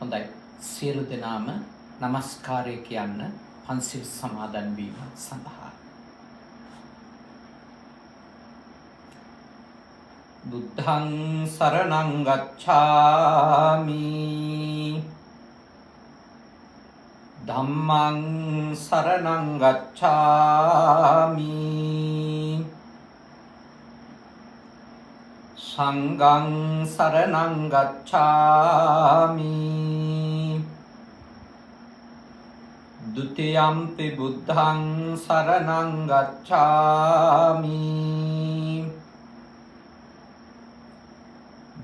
හොඳයි. සියලු දෙනාම নমස්කාරය කියන්න පන්සිල් සමාදන් වීම සඳහා. බුද්ධං සරණං ගච්ඡාමි. ධම්මං සරණං ගච්ඡාමි. සංඝං සරණං ගච්ඡාමි. ဒုတိယံ පි බුද්ධං සරණං ගච්ඡාමි.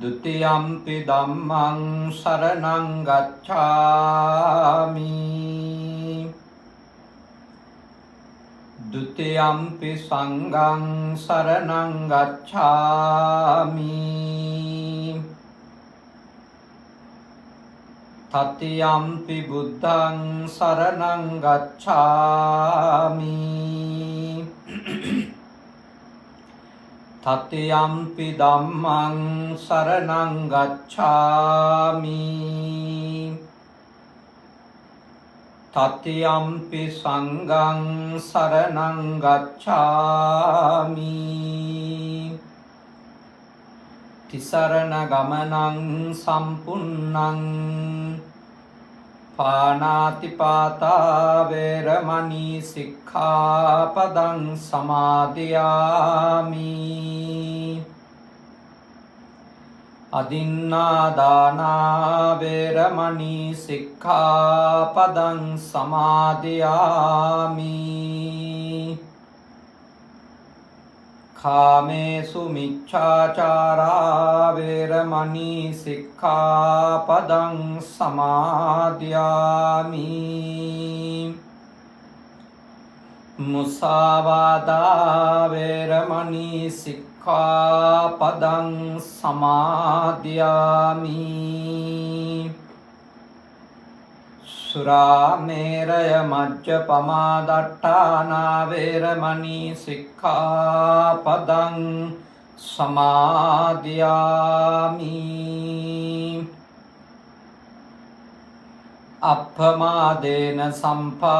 ဒုတိယံ පි ධම්මං සරණං ගච්ඡාමි. ဒုတိယံ පි සංඝං සරණං ගච්ඡාමි. တတိယံ පි බුද්ධං සරණං ගච්ඡාමි. တတိယံ පි ධම්මං සරණං ගච්ඡාමි. တတိယံ පි සංඝං සරණං ගච්ඡාමි. තිසරණ ගමනං සම්පුන්නං පාණාතිපාතා වේරමණී සික්ඛාපදං සමාදියාමි. අදින්නාදානා වේරමණී සික්ඛාපදං සමාදියාමි. කාමේසු මිච්ඡාචාරා වේරමණී සික්ඛාපදං සමාදියාමි. මුසාවාදා වේරමණී සික්ඛාපදං සමාදියාමි. සුරාමේරය මජ්ජපමා දට්ඨානා වේරමණී සික්ඛාපදං සමාදියාමි. අප්පමාදේන සම්පාදේත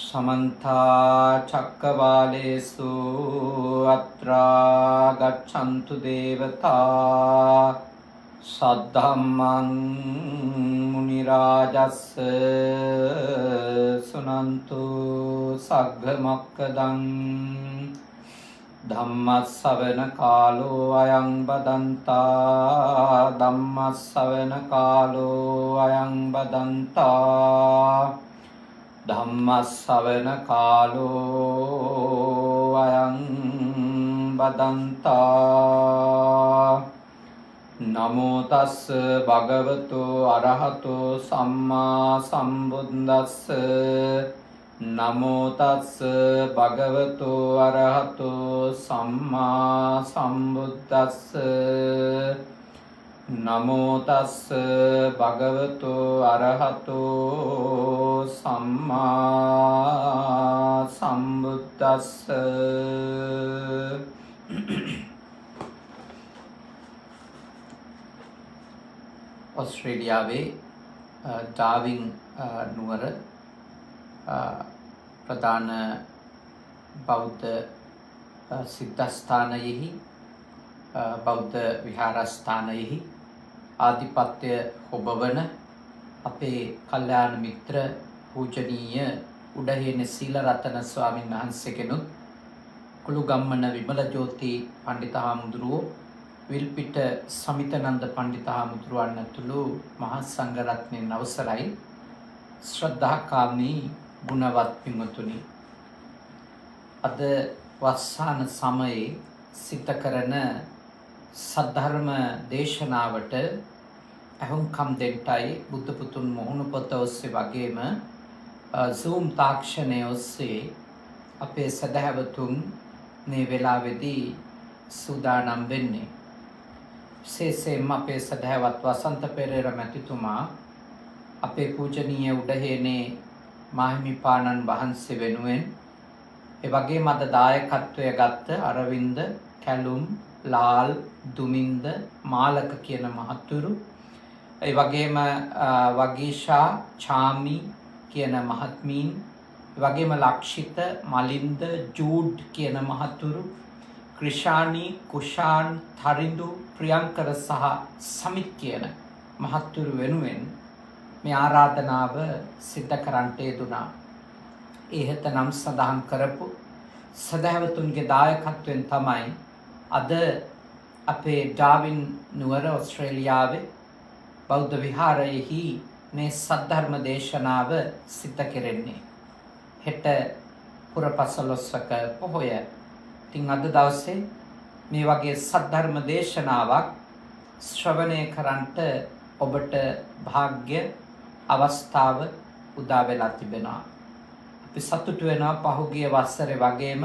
සමන්තා චක්කවාලේසු අත්‍රා ගච්ඡන්තු දේවතා සද්ධම්මං මුනි රාජස්ස සුනන්තු සග්ග මොක්ඛදං ධම්මස්සවන කාලෝ අයං බදන්තා. ධම්මස්සවන කාලෝ අයං බදන්තා. ධම්මස්සවන කාලෝ අයං බදන්තා. නමෝ තස්ස භගවතු අරහතෝ සම්මා සම්බුද්දස්ස. නමෝ තස්ස භගවතු අරහතෝ සම්මා සම්බුද්දස්ස. නමෝ තස්ස භගවතු අරහතෝ සම්මා සම්බුද්දස්ස. ඔස්ට්‍රේලියාවේ ඩාවින් නුවර ප්‍රධාන බෞද්ධ සිද්ධස්ථානයෙහි බෞද්ධ විහාරස්ථානයෙහි ආධිපත්‍ය හොබවන අපේ කල්යාණ මිත්‍ර පූජනීය උඩහේන සීලරතන ස්වාමීන් වහන්සේගෙනුත් කුළුගම්මන විමල ජෝති පණ්ඩිතහාමුදුරුවෝ විල්පිට සමිතනන්ද පණ්ඩිතහාමුදුරුවන් ඇතුළු මහා සංඝරත්නයන් අවසරයි. ශ්‍රද්ධාකාමී ගුණවත් පින්වතුනි, අද වස්සාන සමයේ සිත කරන සද්ධර්ම දේශනාවට අහුම්කම් දෙන්නයි බුද්ධ පුතුන් මොහුණු පොත ඔස්සේ වගේම Zoom තාක්ෂණය ඔස්සේ අපේ සදහැවතුන් මේ වෙලාවේදී සූදානම් වෙන්නේ. විශේෂයෙන්ම අපේ සදහැවත් වසන්ත පෙරේර මැතිතුමා අපේ පූජනීය උඩහේනේ මාහිමිපාණන් වහන්සේ වෙනුවෙන් ඒ වගේම අද දායකත්වය ගත්ත අරවින්ද කැලුම්, ලාල්, දුමින්ද, මාලක කියන මහත්තුරු, ඒ වගේම වගීෂා, චාමි කියන මහත්මීන්, ඒ වගේම ලක්ෂිත, මලින්ද, ජූඩ් කියන මහත්තුරු, ක්‍රිෂානි, කුෂාන්, තරිඳු, ප්‍රියංකර සහ සමිත් කියන මහත්තුරු වෙනුවෙන් මේ ආරාධනාව සිද්ධ කරන්නට යෙදුණා. ඉහත නම් සඳහන් කරපු සදහැවතුන්ගේ දායකත්වයෙන් තමයි අද අපේ ඩාවින් නුවර ඔස්ට්‍රේලියාවේ බෞද්ධ විහාරයෙහි මේ සද්ධර්ම දේශනාව සිද්ධ කෙරෙන්නේ. හෙට පුරපසළොස්වක පොහොය. ඉතින් අද දවසේ මේ වගේ සද්ධර්ම දේශනාවක් ශ්‍රවණය කරන්නට ඔබට භාග්‍ය අවස්ථාව උදා වෙලා තිබෙනවා. අපි සතුටු වෙනවා පහුගිය වසරේ වගේම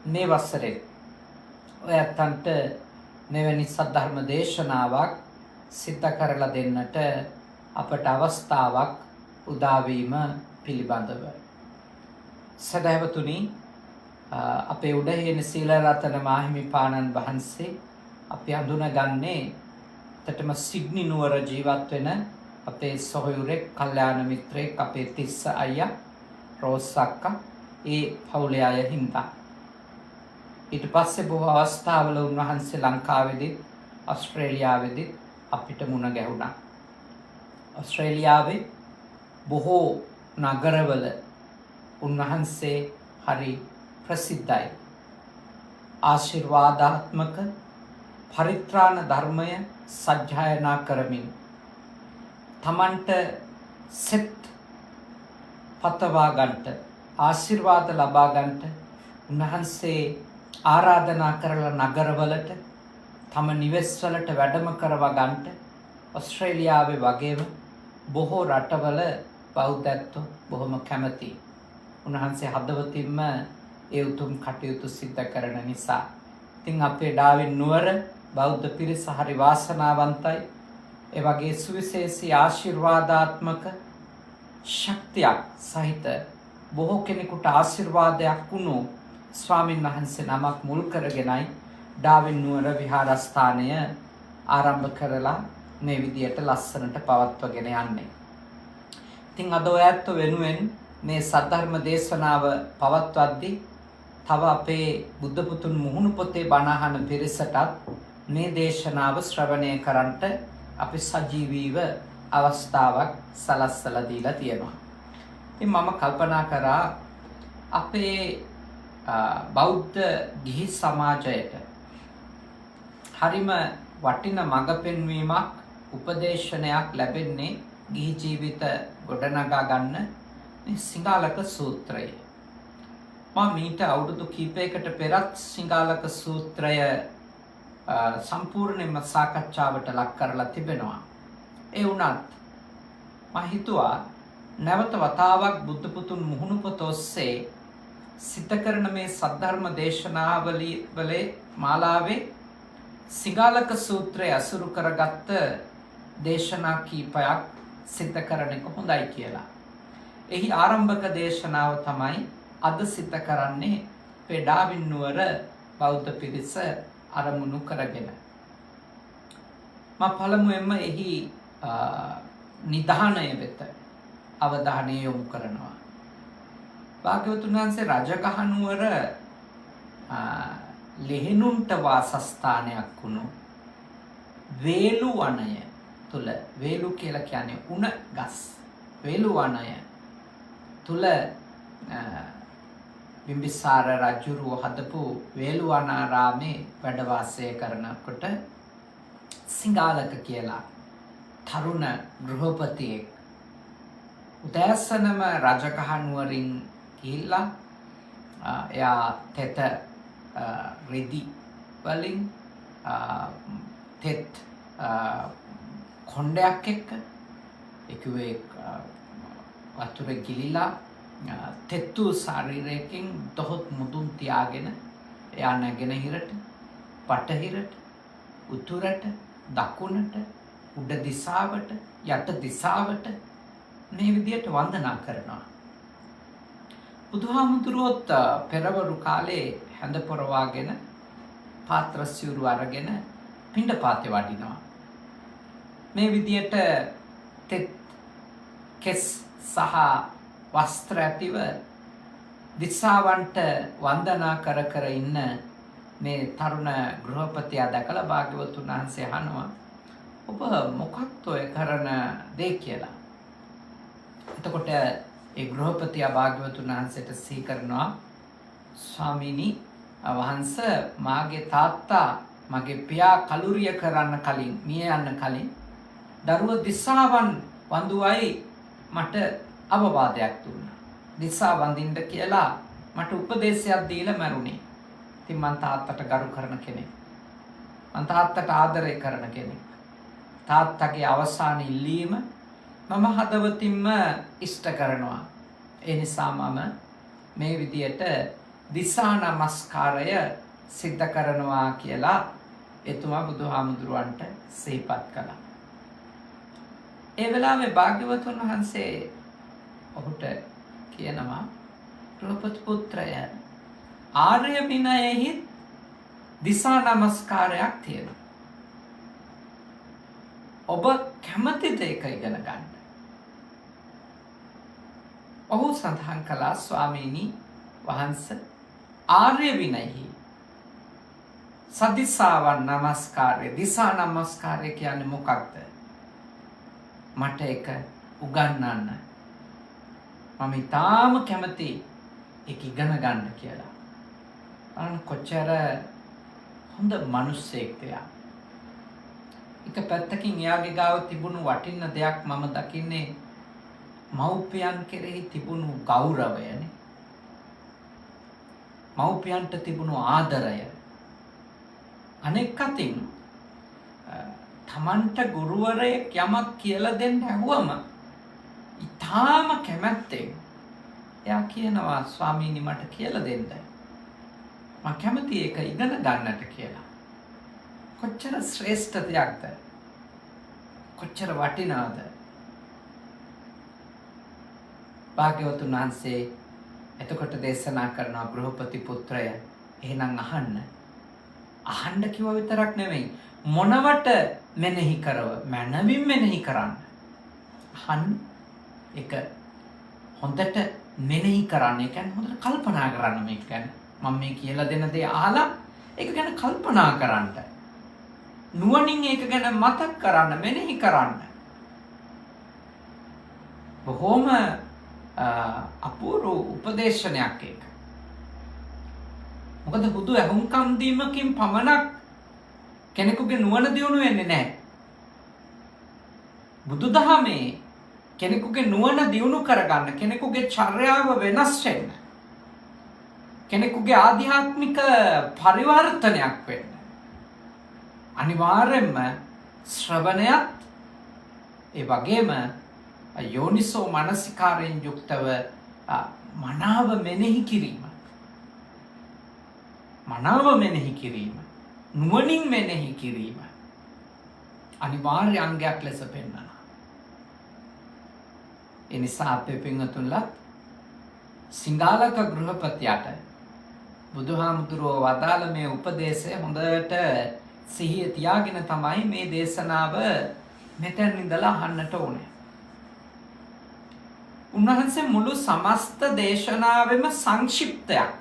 මේ වසරේ ඔය අතන්ට මෙවැනි සද්ධර්ම දේශනාවක් සිද්ධ කරලා දෙන්නට අපට අවස්ථාවක් උදා වීම පිළිබඳව. සදහැවතුනි, අපේ උඩහේන සීලරතන මාහිමිපාණන් වහන්සේ අපි අඳුනගන්නේ තටම සිඩ්නි නුවර ජීවත් වෙන අපේ සොහොයුරෙක්, කල්යාණ මිත්‍රයෙක්, අපේ තිස්ස අයියා, රෝස් අක්කා, ඒ පවුලේ අය හින්දා. ඊට පස්සේ බොහෝ අවස්ථාවල උන්වහන්සේ ලංකාවේදී ඔස්ට්‍රේලියාවේදී අපිට මුණ ගැහුණා. ඔස්ට්‍රේලියාවේ බොහෝ නගරවල උන්වහන්සේ හරි ප්‍රසිද්ධයි. ආශිර්වාදාත්මක පරිත්‍රාණ ධර්මය සජ්ජායනා කරමින් තමන්ට සෙත් පතවා ගන්නට, ආශිර්වාද ලබා ගන්නට උන්වහන්සේ ආරාධනා කරලා නගරවලට, තම නිවෙස්වලට වැඩම කරවා ගන්නට ඔස්ට්‍රේලියාවේ වගේම බොහෝ රටවල බෞද්ධත්ව බොහොම කැමතියි. උන්වහන්සේ හදවතින්ම ඒ උතුම් කටයුතු සිද්ධ කරන නිසා. ඉතින් අපේ ඩාවින් නුවර බෞද්ධ පිරිස හරි වාසනාවන්තයි. ඒ වගේ සුවිශේෂී ආශිර්වාදාත්මක ශක්තියක් සහිත බොහෝ කෙනෙකුට ආශිර්වාදයක් වුණු ස්වාමින් වහන්සේ නමක් මුල් කරගෙනයි ඩාවින් නුවර විහාරස්ථානය ආරම්භ කරලා මේ විදියට ලස්සනට පවත්වගෙන යන්නේ. ඉතින් අද ඔය ඇත්ත වෙනුවෙන් මේ සද්ධර්ම දේශනාව පවත්වද්දී තව අපේ බුද්ධ පුතුන් මුහුණු පොතේ බණ අහන පිරිසටත් මේ දේශනාව ශ්‍රවණය කරන්නට අපි සජීවීව අවස්ථාවක් සලස්සලා දීලා තියෙනවා. ඉතින් මම කල්පනා කරා අපේ බෞද්ධ ගිහි සමාජයට හරිම වටින මඟ පෙන්වීමක්, උපදේශනයක් ලැබෙන්නේ ගිහි ජීවිත ගොඩනගා ගන්න මේ සිංහාලක සූත්‍රය. මම මීට අවුරුදු කීපයකට පෙරත් සිංහාලක සූත්‍රය සම්පූර්ණයෙන්ම සාකච්ඡාවට ලක් කරලා තිබෙනවා. ඒ වුණත් මම හිතුවා නැවත වතාවක් බුද්ධ පුතුන් මුහුණු පොත ඔස්සේ සිද්ධ කරන මේ සද්ධර්ම දේශනාවලේ මාලාවේ සිංහාලක සූත්‍රය අසුරු කරගත්ත දේශනා කීපයක් සිද්ධ කරන එක හොඳයි කියලා. එහි ආරම්භක දේශනාව තමයි අද සිද්ධ කරන්නේ අපේ ඩාවින් නුවර බෞද්ධ පිරිස අරමුණු කරගෙන. මම පළමුවෙන්ම එහි නිධානය වෙත අවධානය යොමු කරනවා. භාග්‍යවතුන් වහන්සේ රජගහ නුවර ලෙහෙනුන්ට වාසස්ථානයක් වුණු වේලු වනය තුල, වේලු කියලා කියන්නේ උණ ගස්, වේලු වනය තුල බිම්බිසාර රජුරුව හදපු වේළුවනාරාමේ වැඩ වාසය කරනකොට සිංහාලක කියලා තරුණ ගෘහපතියෙක් උදෑසනම රජගහ නුවරින් ගිහිල්ලා එයා තෙත රෙදි වලින් තෙත් කොණ්ඩයක් එක්ක ඒකුවේ වතුර ගිලිලා තෙත්තු ශරීරයකින් දොහොත් මුදුන් තියාගෙන එයා නැගෙනහිරට, පටහිරට, උතුරට, දකුණට, උඩ දිසාවට, යට දිසාවට මේ විදියට වන්දනා කරනවා. බුදුහාමුදුරුවොත් පෙරවරු කාලේ හැඳ පොරවාගෙන පාත්‍ර සිවුරු අරගෙන පිණ්ඩපාතේ වඩිනවා. මේ විදියට තෙත් කෙස් සහ වස්ත්‍ර ඇතිව දිසාවන්ට වන්දනා කර කර ඉන්න මේ තරුණ ගෘහපතියා දැකලා භාග්‍යවතුන් වහන්සේ අහනවා ඔබ මොකක්ද ඔය කරන දේ කියලා. එතකොට ඒ ගෘහපතියා භාග්‍යවතුන් වහන්සේට සිහි කරනවා ස්වාමීනි වහන්සේ මාගේ තාත්තා මගේ පියා කලුරිය කරන්න කලින් මිය යන්න කලින් දරුව දිසාවන් වඳුවයි මට අවවාදයක් දුන්නා. දිසා වඳින්න කියලා මට උපදේශයක් දීලා මරුණේ. ඉතින් මං තාත්තට ගරු කරන කෙනෙක්. මං තාත්තට ආදරය කරන කෙනෙක්. තාත්තගේ අවසාන ඉල්ලීම මම හදවතින්ම ඉෂ්ට කරනවා. ඒ නිසා මම මේ විදියට දිසා නමස්කාරය සිද්ධ කරනවා කියලා එතුමා බුදුහාමුදුරුවන්ට සිහිපත් කළා. ඒ වෙලාවේ භාග්‍යවතුන් වහන්සේ ඔහුට කියනවා ගෘහපති පුත්‍රය ආර්ය විනයෙහි දිසා නමස්කාරයක් තියෙනවා. ඔබ කැමතිද ඒක ඉගෙන ගන්න? ඔහු සඳහන් කළා ස්වාමීනි වහන්සේ ආර්ය විනයෙහි සදිසාවන් නමස්කාරය දිසා නමස්කාරය කියන්නේ මොකක්ද? මට ඒක උගන්වන්න. මම ඉතාම කැමති ඒක ඉගෙන ගන්න කියලා. අන්න කොච්චර හොඳ මිනිස්සෙක්ද යා. එක පැත්තකින් එයාගේ ගාව තිබුණු වටින දෙයක් මම දකින්නේ මව්පියන් කෙරෙහි තිබුණු ගෞරවයනේ. මව්පියන්ට තිබුණු ආදරය. අනෙක් අතින් තමන්ට ගුරුවරයෙක් යමක් කියලා දෙන්න ඇහුවම ඉතාම කැමැත්තෙන් එයා කියනවා ස්වාමීනි මට කියලා දෙන්න. මම කැමති ඒක ඉගෙන ගන්නට කියලා. කොච්චර ශ්‍රේෂ්ඨ දෙයක්ද? කොච්චර වටිනාද? භාග්‍යවතුන් වහන්සේ එතකොට දේශනා කරනවා ගෘහපති පුත්‍රය එහෙනම් අහන්න. අහන්න කිව්ව විතරක් නෙමෙයි මොනවට මෙනෙහි කරව මනවින් මෙනෙහි කරන්න. අහන්න ඒක හොඳට මෙනෙහි කරන්න. ඒ කියන්නේ හොඳට කල්පනා කරන්න මේක ගැන. මම මේ කියලා දෙන දේ අහලා ඒක ගැන කල්පනා කරන්න. නුවණින් ඒක ගැන මතක් කරන්න, මෙනෙහි කරන්න. බොහොම අපූර්ව උපදේශනයක් ඒක. මොකද බුදු ඇහුම්කම් දීමකින් පමණක් කෙනෙකුගේ නුවණ දියුණු වෙන්නේ නැහැ. බුදුදහමේ කෙනෙකුගේ නුවණ දියුණු කරගන්න, කෙනෙකුගේ චර්යාව වෙනස් වෙන්න, කෙනෙකුගේ ආධ්‍යාත්මික පරිවර්තනයක් වෙන්න අනිවාර්යෙන්ම ශ්‍රවණයත් ඒ වගේම යෝනිසෝ මනසිකාරයෙන් යුක්තව මනාව මෙනෙහි කිරීම. මනාව මෙනෙහි කිරීම, නුවණින් මෙනෙහි කිරීම අනිවාර්ය අංගයක් ලෙස පෙන්වනවා. ඒ නිසා අපේ පින්වතුන්ලා සිංහාලක ගෘහපතියට බුදුහාමුදුරුවෝ වදාළ මේ උපදේශය හොඳට සිහිය තියාගෙන තමයි මේ දේශනාව මෙතන ඉඳලා අහන්නට ඕනේ. උන්වහන්සේ මුළු සමස්ත දේශනාවෙම සංක්ෂිප්තයක්.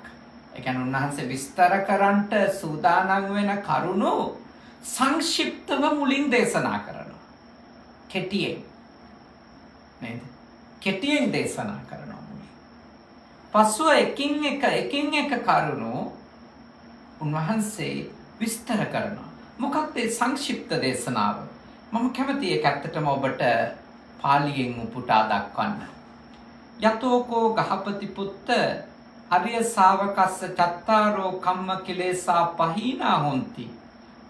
ඒ කියන්නේ උන්වහන්සේ විස්තර කරන්නට සූදානම් වෙන කරුණු සංක්ෂිප්තව මුලින් දේශනා කරනවා. කෙටියෙන්. නේද? කෙටියෙන් දේශනා කරනවා මුලින්. පසුව එකින් එක කරුණු උන්වහන්සේ විස්තර කරනවා. මොකක්ද මේ සංක්ෂිප්ත දේශනාව? මම කැමතියි ඒක ඇත්තටම ඔබට පාලියෙන් උපුටා දක්වන්න. යතෝකෝ ගහපති පුත්ත අරිය ශාවකස්ස චත්තාරෝ කම්ම කිලේසා පහීනා හොಂತಿ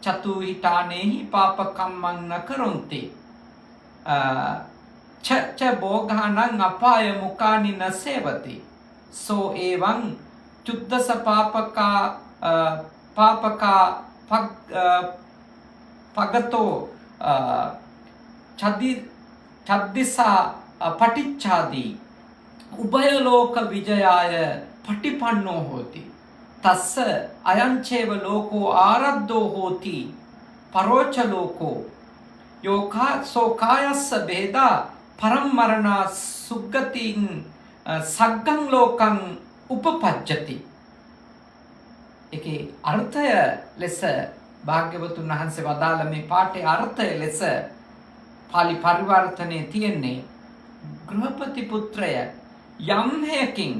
චතු හිතානේහි පාප කම්මං නකරොන්ති ච භෝගානං අපාය මුකානි නසේවති සෝ එවං චුද්දස පාපකා පගතෝ චද්දිසා පටිච්චාදී උභය ලෝක විජයාය පටිපන්නෝ හෝති. තස්ස අයංචේව ලෝකෝ ආරද්ධෝ හෝති පරෝච ලෝකෝ යෝකා සෝකායස්ස බේදා පරම්මරණා සුග්ගතින් සග්ගං ලෝකං උපපජ්ජති. ඒකේ අර්ථය ලෙස භාග්‍යවතුන් වහන්සේ වදාළ මේ පාඨයේ අර්ථය ලෙස පාලි පරිවර්තනයේ තියෙන්නේ ගෘහපති පුත්‍රය යම් හේකින්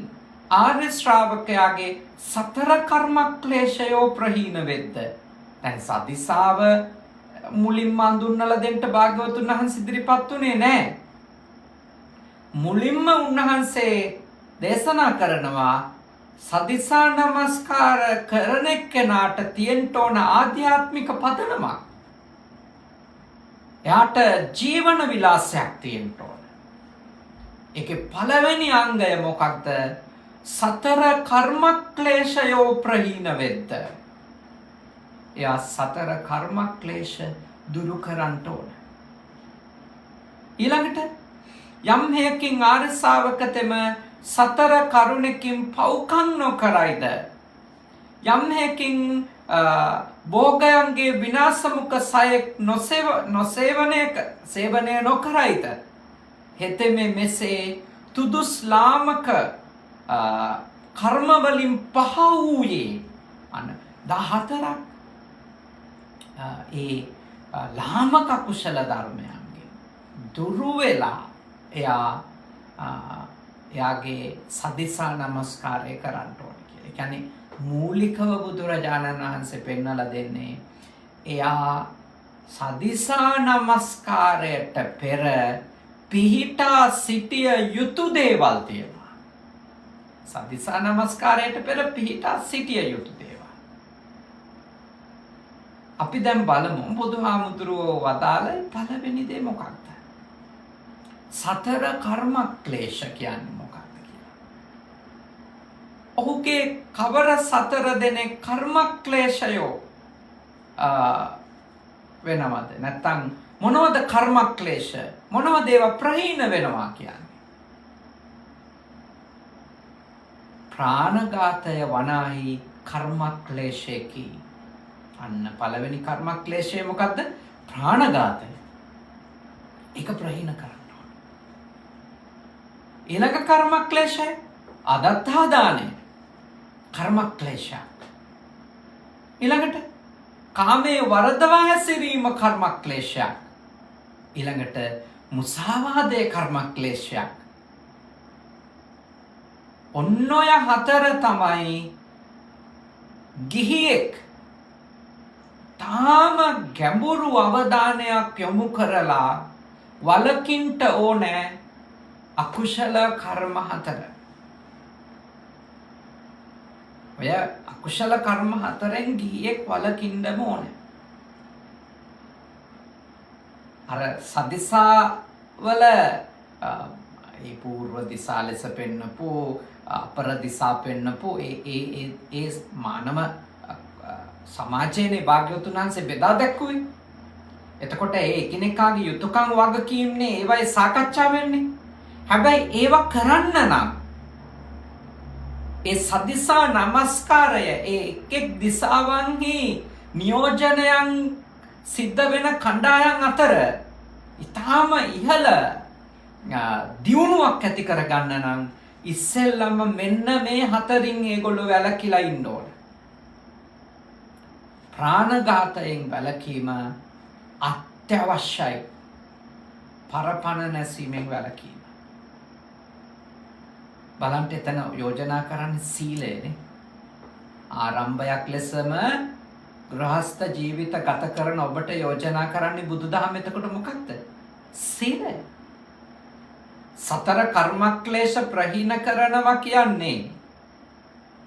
ආර්ය ශ්‍රාවකයාගේ සතර කර්ම ක්ලේශයෝ ප්‍රහීන වෙද්ද. දැන් සදිසාව මුලින්ම අඳුන්වලා දෙන්න භාග්‍යවතුන් වහන්සේ ඉදිරිපත් උනේ නැහැ. මුලින්ම උන්වහන්සේ දේශනා කරනවා සදිසා නමස්කාර කරන එක්කෙනාට තියෙන්න ඕන ආධ්‍යාත්මික පදනමක්. එයාට ජීවන විලාසයක් තියෙන්න ඕන. ඒකේ පළවෙනි අංගය මොකක්ද? සතර කර්ම ක්ලේශයෝ ප්‍රහීන වෙද්ද. එයා සතර කර්ම ක්ලේශ දුරු කරන්න ඕන. ඊළඟට යම් හේකින් ආර්ය ශ්‍රාවකතෙම සතර කරුණකින් පව්කම් නොකරයිද, යම් හේකින් භෝගයන්ගේ විනාශමුක සයෙක් සේවනය නොකරයිද, හෙතෙමේ මෙසේ තුදුස් ලාමක කර්මවලින් පහ වූයේ අන්න 14ක් ඒ ලාමක කුසල ධර්මයන්ගේ දුරු වෙලා එයාගේ සදිසා නමස්කාරය කරන්න ඕන කියලා. ඒ කියන්නේ මූලිකව බුදුරජාණන් වහන්සේ පෙන්වලා දෙන්නේ එයා සදිසා නමස්කාරයට පෙර පිහිටා සිටිය යුතු දේවල් තියෙනවා. සදිසා නමස්කාරයට පෙර පිහිටා සිටිය යුතු දේවල්. අපි දැන් බලමු බුදුහාමුදුරුවෝ වදාළ පළවෙනි දේ මොකක්ද? සතර කර්ම ක්ලේශ කියන්නේ මොකක්ද කියලා. ඔහුගේ කවර සතර දෙනෙක් කර්ම ක්ලේශයෝ වෙනවද? නැත්තම් මොනවද කර්ම ක්ලේශ? මොනවද ඒවා ප්‍රහීන වෙනවා කියන්නේ? ප්‍රාණඝාතය වනාහි කර්ම ක්ලේශේකි. අන්න පළවෙනි කර්ම ක්ලේශය මොකද්ද? ප්‍රාණඝාතය. ඒක ප්‍රහීන කරන්න. ඊළඟ කර්ම ක්ලේශය අදත්තා දානය කර්ම ක්ලේශය. ඊළඟට කාමයේ වරදවා හැසිරීම කර්ම ක්ලේශයක්. ඊළඟට මුසාවාදයේ කර්ම ක්ලේශයක්. ඔන්න ඔය හතර තමයි ගිහියෙක් තාම ගැඹුරු අවධානයක් යොමු කරලා වලකින්ට ඕනේ අකුශල කර්ම හතර. ඔය අකුශල කර්ම හතරෙන් ගිහියෙක් වලකින්නම ඕනේ. අර සදිසා වල ඒ පූර්ව දිසා ලෙස පෙන්නපු අපර දිසා පෙන්නපු ඒ මානව සමාජයේ භාග්‍යවතුන් වහන්සේ බෙදා දැක්වුවේ. එතකොට ඒ එකිනෙකාගේ යුතුයකම් වගකීම්නේ ඒවයි සාකච්ඡා වෙන්නේ. හැබැයි ඒවා කරන්න නම් ඒ සදිසා නමස්කාරය ඒ එක් දිසාවන්හි නියෝජනයන් සිද්ධ වෙන කණ්ඩායම් අතර ඊටාම ඉහළ දියුණුවක් ඇති කරගන්න නම් ඉස්සෙල්ලම මෙන්න මේ හතරින් ඒගොල්ලෝ වැළකීලා ඉන්න ඕන. ප්‍රාණඝාතයෙන් වැළකීම අත්‍යවශ්‍යයි. පරපණ නැසීමෙන් වැළකීම. බලන්න එතන යෝජනා කරන්නේ සීලයනේ. ආරම්භයක් ලෙසම ගෘහස්ත ජීවිත ගත කරන ඔබට යෝජනා කරන්නේ බුදුදහම. එතකොට මොකක්ද? සීලය. සතර කර්මක්ලේශ ප්‍රහීන කරනවා කියන්නේ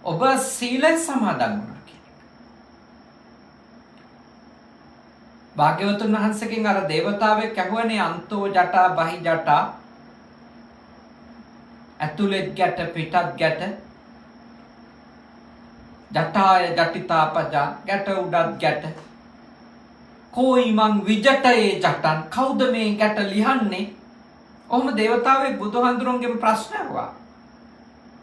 ඔබ සීලය සමාදන් වුණා කියන එක. භාග්‍යවතුන් වහන්සේගෙන් අර දේවතාවෙක් ඇහුවනේ අන්තෝ ජටා බහි ජටා, ඇතුළෙත් ගැට පිටත් ගැට, ජටාය ජටිතාපජා, ගැට උඩත් ගැට, කොයිමං විජටයේ ජටන්, කවුද මේ ගැට ලියන්නේ? ඔහොම දේවතාවෙක් බුදුහාඳුරන්ගෙන් ප්‍රශ්න අහුවා.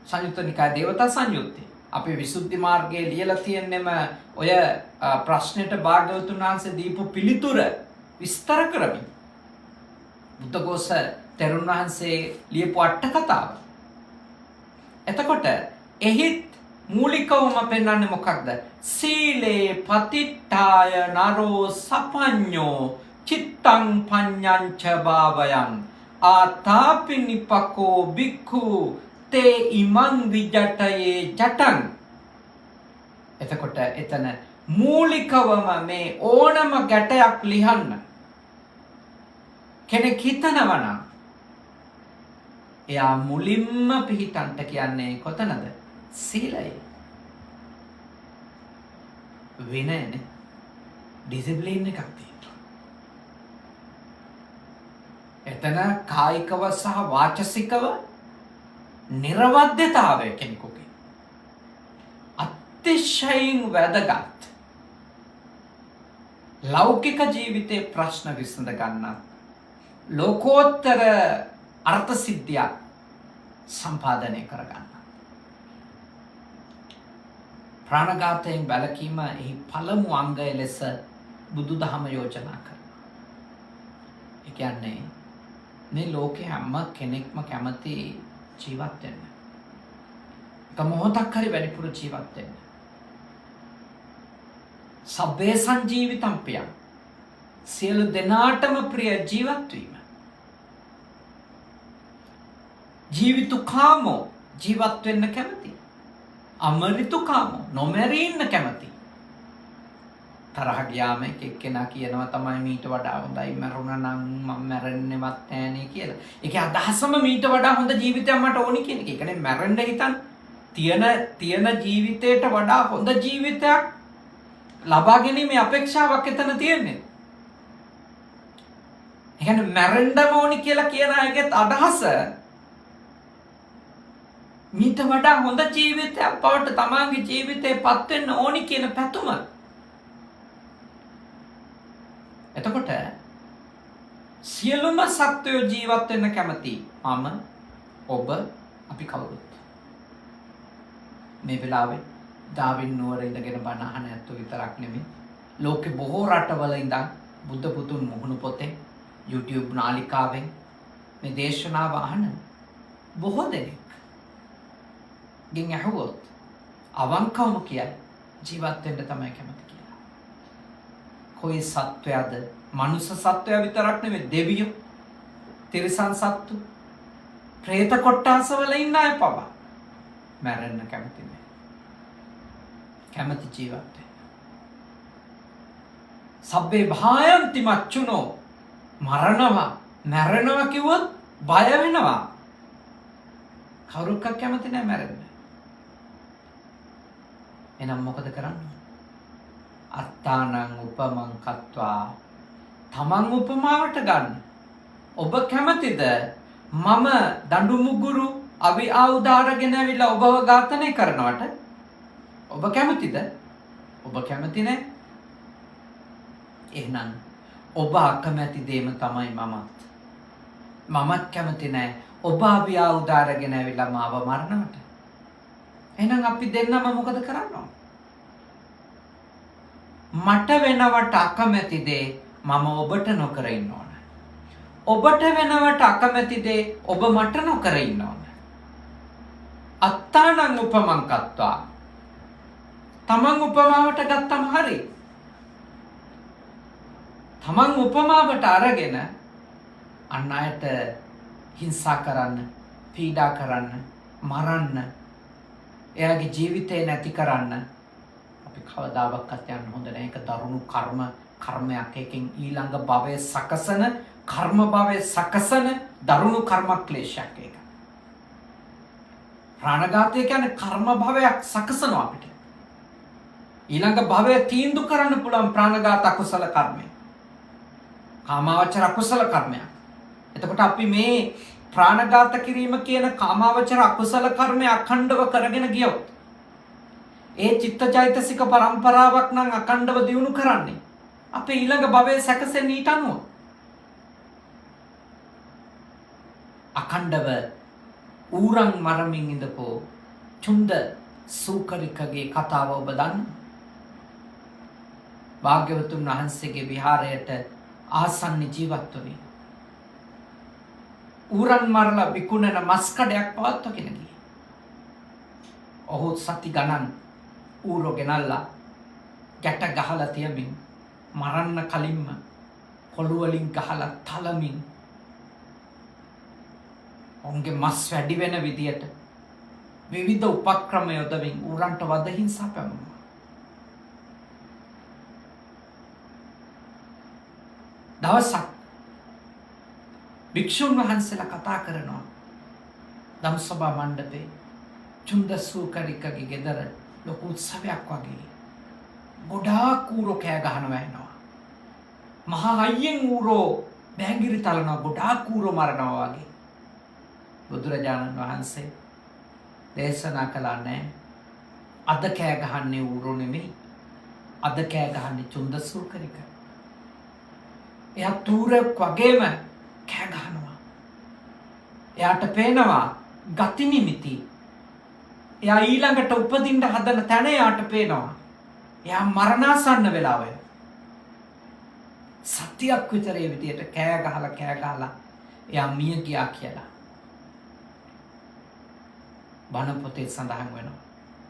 සංයුත්ත නිකාය දේවතා සංයුත්තේ. අපි විසුද්ධි මාර්ගයේ ලියලා තියෙන්නෙම ඔය ප්‍රශ්නෙට භාග්‍යවතුන් වහන්සේ දීපු පිළිතුර විස්තර කරමින්. බුද්ධඝෝෂ තෙරුන් වහන්සේ ලියපු අට කතාව. එතකොට එහිත් මූලිකවම පෙන්වන්නේ මොකක්ද? සීලේ පතිට්ඨාය නරෝ සපඤ්ඤෝ චිත්තං පඤ්ඤංච භාවයන් ආතාපිනිපකෝ බික්ඛු තේ ඉමං විජටයේ ජටං. එතකොට එතන මූලිකවම මේ ඕනම ගැටයක් ලියන්න කෙනෙක් හිතනවා නම් එයා මුලින්ම පිහිටන්ට කියන්නේ කොතනද? සීලය. විනයනේ ඩිසිප්ලින් එකක් තියෙනවා. එතන කායිකව සහ වාචසිකව නිර්වද්‍යතාවය කෙනෙකුගේ අතිශයින් වැදගත්. ලෞකික ජීවිතේ ප්‍රශ්න විසඳ ගන්නත් ලෝකෝත්තර අර්ථ සිද්ධියක් සම්පාදනය කරගන්න. ප්‍රාණඝාතයෙන් වැළකීම එහි පළමු අංගය ලෙස බුදුදහම යෝජනා කරනවා. ඒ කියන්නේ මේ ලෝකේ හැම කෙනෙක්ම කැමති ජීවත් වෙන්න. එක මොහොතක් හරි වැඩිපුර ජීවත් වෙන්න. සබ්බේ සංජීවිතම් පියං. සියලු දෙනාටම ප්‍රිය ජීවත් වීම. ජීවිතුකාමෝ ජීවත් වෙන්න කැමති. අමරිතුකාමෝ නොමැරී ඉන්න කැමති. තරහ ගියාම එක්කෙනා කියනවා තමයි මීට වඩා හොඳයි මැරුණා නම් මම මැරෙන්නෙවත් නෑනේ කියලා. ඒකේ අදහසම මීට වඩා හොඳ ජීවිතයක් මට ඕනි කියන එක. ඒ කියන්නේ මැරෙන්න හිතන් තියෙන ජීවිතයට වඩා හොඳ ජීවිතයක් ලබා ගැනීමේ අපේක්ෂාවක් එතන තියෙන්නේ. ඒ කියන්නේ මැරෙන්න ඕනි කියලා කියන අයගේ අදහස මීට වඩා හොඳ ජීවිතයක් බවට තමන්ගේ ජීවිතේ පත් වෙන්න ඕනි කියන පැතුම. එතකොට සියලුම සත්වයෝ ජීවත් වෙන්න කැමති. මම ඔබ අපි කවුරුත්. මේ වෙලාවේ ඩාවින් නුවර ඉඳගෙන බණ අහන ඇත්තෝ විතරක් නෙමෙයි. ලෝකේ බොහෝ රටවල ඉඳන් බුද්ධ පුතුන් මුහුණු පොතේ YouTube නාලිකාවෙන් මේ දේශනාව අහන බොහෝ දෙනෙක් ගෙන් ඇහුවොත් අවංකවම කියයි ජීවත් වෙන්න තමයි කැමති කියලා. කොයි සත්වයාද? මනුෂ්‍ය සත්වයා විතරක් නෙමෙයි දෙවියෝ, තිරිසන් සත්තු, പ്രേත කොට්ටාසවල ඉන්න අය පවා මැරෙන්න කැමති නෑ. කැමති ජීවත් වෙන්න. සබ්බේ භායන්ති මච්චුනෝ මරණවා මැරෙනවා කිව්වොත් බය වෙනවා. කවුරුක්වත් කැමති නෑ මැරෙන්න. එහෙනම් මොකද කරන්නේ? අත්තානං උපමං කତ୍වා තමන් උපමාවට ගන්න. ඔබ කැමතිද මම දඬු මුගුරු අවි ආයුධාරගෙන ඇවිල්ලා ඔබව ඝාතනය කරනවට? ඔබ කැමතිද? ඔබ කැමති නෑ. එහෙනම් ඔබ අකමැති දෙයම තමයි මමත්. මමත් කැමති නෑ ඔබ අවි ආයුධාරගෙන ඇවිල්ලා මාව මරනවට. එහෙනම් අපි දෙන්නම මොකද කරන්නේ? මට වෙනවට අකමැති දේ මම ඔබට නොකර ඉන්න ඕන. ඔබට වෙනවට අකමැති දේ ඔබ මට නොකර ඉන්න ඕන. අත්තානං උපමං කତ୍වා තමන් උපමාවට ගත්තම හරි. තමන් උපමාවට අරගෙන අන් අයට හිංසා කරන්න, පීඩා කරන්න, මරන්න, එයාගේ ජීවිතේ නැති කරන්න අපි කවදාවත් යන්න හොඳ නැහැ. ඒක දරුණු කර්මයක්. එකකින් ඊළඟ භවයේ සකසන කර්ම භවයේ සකසන දරුණු කර්ම ක්ලේශයක් ඒක. ප්‍රාණඝාතය කියන්නේ කර්ම භවයක් සකසනවා අපිට. ඊළඟ භවයේ තීන්දුව කරන්න පුළුවන් ප්‍රාණඝාත අකුසල කර්මය. කාමාවචර අකුසල කර්මයක්. එතකොට අපි මේ ප්‍රාණඝාත කිරීම කියන කාමාවචර අකුසල කර්මය අඛණ්ඩව කරගෙන ගියොත් ඒ චිත්තචෛතසික පරම්පරාවක් නම් අඛණ්ඩව දියුණු කරන්නේ අපේ ඊළඟ භවයේ සැකසෙන ඊට අනුව අඛණ්ඩව ඌරන් මරමින් ඉඳපෝ චුන්ද සූකරිකගේ කතාව ඔබ දන්න. භාග්‍යවතුන් වහන්සේගේ විහාරයට ආසන්න ජීවත් වුණේ. ඌරන් මරලා විකුණන මස්කඩයක් පවත්වගෙන ගියේ. ඔහු සති ගණන් ඌරෝ ගෙනල්ලා ගැට ගහලා තියමින් මරන්න කලින්ම කොළු වලින් ගහලා තලමින් ඔවුන්ගේ මස් වැඩි වෙන විදියට විවිධ උපක්‍රම යොදමින් ඌරන්ට වද හිංසා පැමුණුවා. දවසක් භික්ෂුන් වහන්සේලා කතා කරනවා ධම්සභා මණ්ඩපේ චුන්දසූකරිකගේ ගෙදර ලොකු උත්සවයක් වගේ. ගොඩාක් ඌරෝ කෑ ගහනවා එනවා. මහා අයියෙන් ඌරෝ බෑගිරි තලනවා, ගොඩාක් ඌරෝ මරනවා වගේ. බුදුරජාණන් වහන්සේ දේශනා කළා නෑ. අද කෑ ගහන්නේ ඌරෝ නෙමෙයි. අද කෑ ගහන්නේ චුන්දසූකරික. එයා තූරෙක් වගේම කෑ ගහනවා. එයාට පේනවා ගති නිමිති. එයා ඊළඟට උපදින්න හදන තැන එයාට පේනවා. එයා මරණාසන්න වෙලා ඔය. සත්‍යයක් විතර ඒ විදියට කෑ ගහලා එයා මිය ගියා කියලා. බණ පොතේ සඳහන් වෙනවා.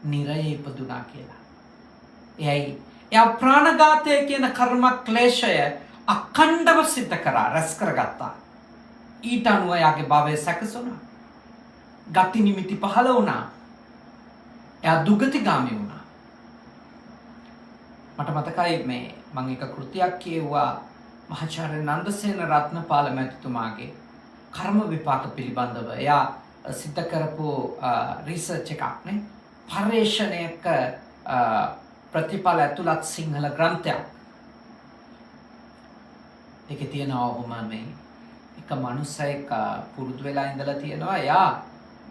නිරයේ ඉපදුනා කියලා. එයා ප්‍රාණඝාතය කියන කර්ම ක්ලේශය අඛණ්ඩව සිද්ධ කරා, රැස් කරගත්තා. ඊට අනුව එයාගේ භවය සැකසුණා. ගති නිමිති පහළ වුණා. එයා දුගතිගාමී වුණා. මට මතකයි මම එක කෘතියක් කියුවා මහාචාර්ය නන්දසේන රත්නපාල මැතිතුමාගේ කර්ම විපාක පිළිබඳව. එයා සිද්ධ කරපු රිසර්ච් එකක් නේ. පර්යේෂණයක ප්‍රතිඵල ඇතුළත් සිංහල ග්‍රන්ථයක්. ඒකේ තියෙනවා ඔහොම එක මනුස්සයෙක් පුරුදු වෙලා ඉඳලා තියෙනවා. එයා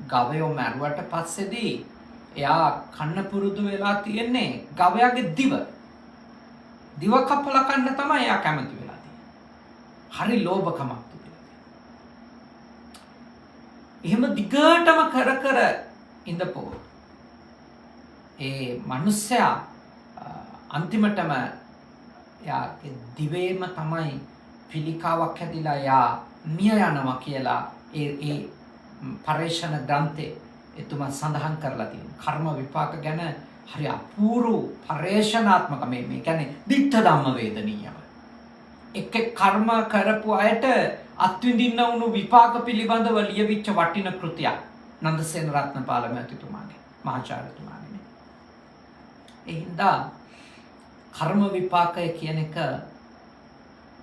ගවයෝ මැරුවට පස්සේදී එයා කන්න පුරුදු වෙලා තියෙන්නේ ගවයාගේ දිව කපලා කන්න තමයි එයා කැමති වෙලා තියෙන්නේ. හරි ලෝභකමක් තිබිලා තියෙනවා. එහෙම දිගටම කර ඉඳපො ඒ මනුස්සයා අන්තිමටම එයාගේ දිවේම තමයි පිළිකාවක් හැදිලා එයා මිය යනවා කියලා ඒ පරේෂණ ග්‍රන්ථේ එතුමා සඳහන් කරලා තියෙනවා. කර්ම විපාක ගැන හරි අපූර්ව පරේෂණාත්මක මේ කියන්නේ ditta ධම්ම වේදනීයව. එක් කර්ම කරපු අයට අත්විඳින්න වුණු විපාක පිළිබඳව ලියවිච්ච වටින කෘතියක් නන්දසේන රත්නපාල මැතිතුමාගේ මහාචාර්යතුමාගේ. ඒ හින්දා කර්ම විපාකය කියන එක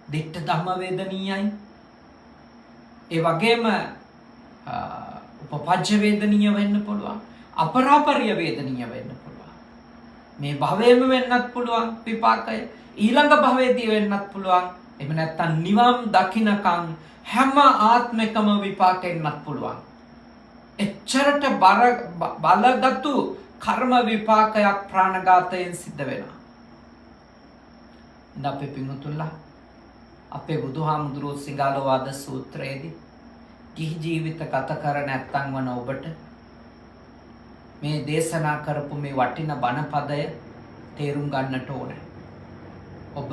ditta ධම්ම වේදනීයයි. ඒ වගේම උපපජ්ජ වේදනීය වෙන්න පුළුවන්. අපරාපරිය වේදනීය වෙන්න පුළුවන්. මේ භවයේම වෙන්නත් පුළුවන් විපාකය. ඊළඟ භවයේදී වෙන්නත් පුළුවන්. එහෙම නැත්නම් නිවන් දකින්නකම් හැම ආත්මිකම විපාකෙන්නත් පුළුවන්. එච්චරට බලගත්තු කර්ම විපාකයක් ප්‍රාණඝාතයෙන් සිද්ධ වෙනවා. ඉතින් අපේ පින්වතුන්ලා අපේ බුදුහාමුදුරුවෝ සිඟාලෝවාද සූත්‍රයේදී ගිහි ජීවිත ගත කර නැත්තන් වන ඔබට මේ දේශනා කරපු මේ වටින බණ පදය තේරුම් ගන්නට ඕනේ. ඔබ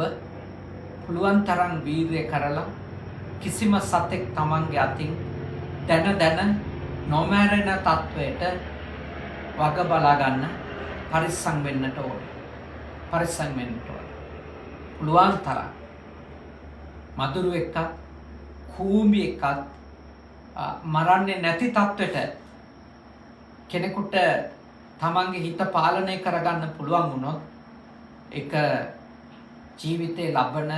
පුළුවන් තරම් වීර්ය කරලා කිසිම සතෙක් Tamange අතින් දැන නොමැරෙන තත්වයට වග බලා ගන්න පරිස්සම් වෙන්නට ඕනේ. පුළුවන් තරම් මදුරු එක්කත් කූඹි එක්කත් මරන්නේ නැති තත්වෙට කෙනෙකුට තමන්ගේ හිත පාලනය කරගන්න පුළුවන් වුණොත් ඒක ජීවිතේ ලබන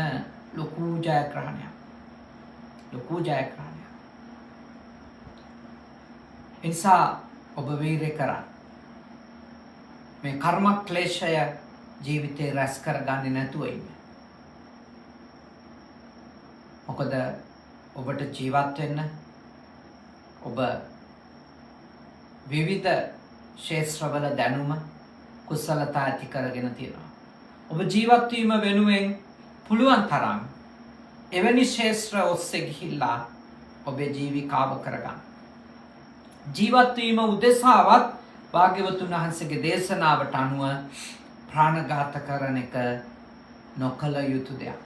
ලොකු ජයග්‍රහණයක්. එනිසා ඔබ වීර්ය කරන්න. මේ කර්ම ක්ලේශය ජීවිතේ රැස් කරගන්නේ නැතුව ඉන්න. මොකද ඔබට ජීවත් වෙන්න ඔබ විවිධ ශේත්‍රවල දැනුම කුසලතා ඇති කරගෙන තියෙනවා. ඔබ ජීවත් වීම වෙනුවෙන් පුළුවන් තරම් එවැනි ශේත්‍ර ඔස්සේ ගිහිල්ලා ඔබේ ජීවිකාව කරගන්න. ජීවත් වීම උදෙසාවත් භාග්‍යවතුන් වහන්සේගේ දේශනාවට අනුව ප්‍රාණඝාත කරන එක නොකළ යුතු දෙයක්.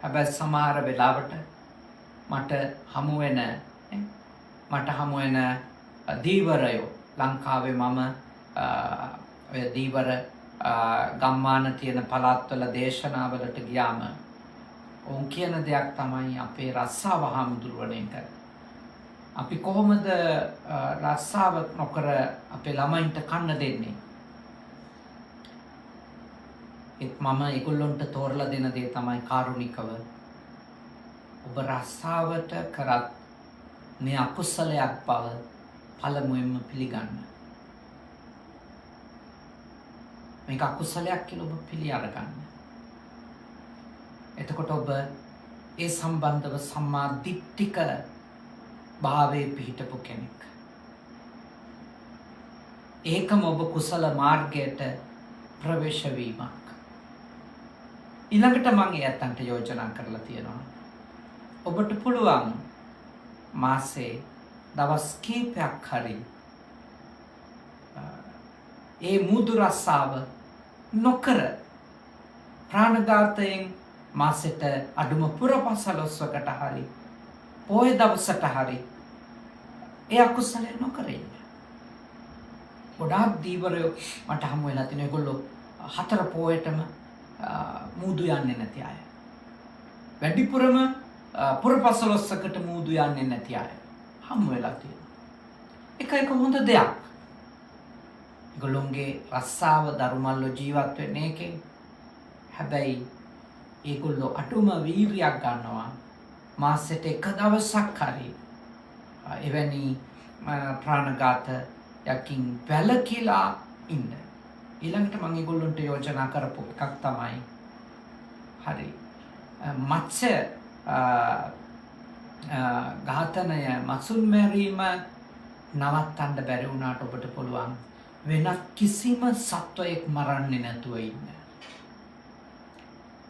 හැබැයි සමහර වෙලාවට මට හමු වෙන දීවරයෝ ලංකාවේ මම ඔය දීවර ගම්මාන තියෙන පළාත්වල දේශනාවලට ගියාම ඔවුන් කියන දෙයක් තමයි අපේ රස්සාව හාමුදුරුවනේ කර. අපි කොහොමද රස්සාව නොකර අපේ ළමයින්ට කන්න දෙන්නේ? මම ඒගොල්ලොන්ට තෝරලා දෙන දේ තමයි කාරුණිකව ඔබ රස්සාවට කරත් මේ අකුසලයක් බව පළමුවෙන්ම පිළිගන්න. මේක අකුසලයක් කියලා ඔබ පිළි අරගන්න. එතකොට ඔබ ඒ සම්බන්ධව සම්මා දිට්ඨික භාවයේ පිහිටපු කෙනෙක්. ඒකම ඔබ කුසල මාර්ගයට ප්‍රවේශ වීමක්. ඊළඟට මම එයන්ට යෝජනා කරලා තියෙනවා. ඔබට පුළුවන් මාසේ දවස් කීපයක් හරි ඒ මුදු රස්සාව නොකර ප්‍රාණඝාතයෙන් මාසෙට අඩුම පුරපසළොස්වකට හරි පොය දවසට හරි ඒ අකුසලය නොකර ඉන්න. ගොඩාක් දීවරයෝ මට හමු වෙලා තියෙනවා. ඒගොල්ලෝ 4 පොයටම මූදු යන්නේ නැති අය. වැඩිපුරම පුරපසළොස්වකට මූදු යන්නේ නැති අය හමු වෙලා තියෙනවා. ඒක හොඳ දෙයක්. ඒගොල්ලොන්ගේ රස්සාව දරුමල්ල ජීවත් වෙන්නේ ඒකෙන්. හැබැයි ඒගොල්ලෝ අටුම වීර්යයක් ගන්නවා මාසෙට එක දවසක් හරි එවැනි ප්‍රාණඝාතයකින් වැළකීලා ඉන්න. ඊළඟට මම ඒගොල්ලන්ට යෝජනා කරපු එකක් තමයි හරි මත්ස්‍ය ඝාතනය මසුන් මැරීම නවත්තන්න බැරි වුණාට ඔබට පුළුවන් වෙනත් කිසිම සත්වයෙක් මරන්නේ නැතුව ඉන්න.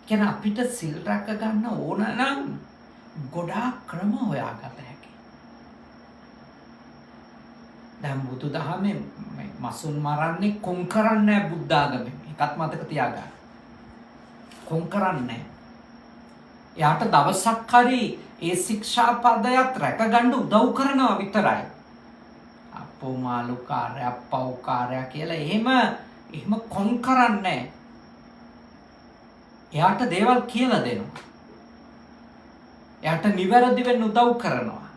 කියන අපිට සිල් රැක ගන්න ඕන නම් ගොඩාක් ක්‍රම හොයාගත හැකියි. දැන් බුදුදහමේ මසුන් මරන්නේ කොන් කරන්නේ බුද්ධ ආගමේ. ඒකත් මතක තියාගන්න. කොන් කරන්නේ. එයාට දවසක් හරි ඒ ශික්ෂාපදයට රැක ගන්න උදව් කරනවා විතරයි. අපෝ මාළුකාරය අපව්කාරය කියලා එහෙම කොන් කරන්නේ. එයාට දේවල් කියලා දෙනවා. එයාට නිවැරදි වෙන්න උදව් කරනවා.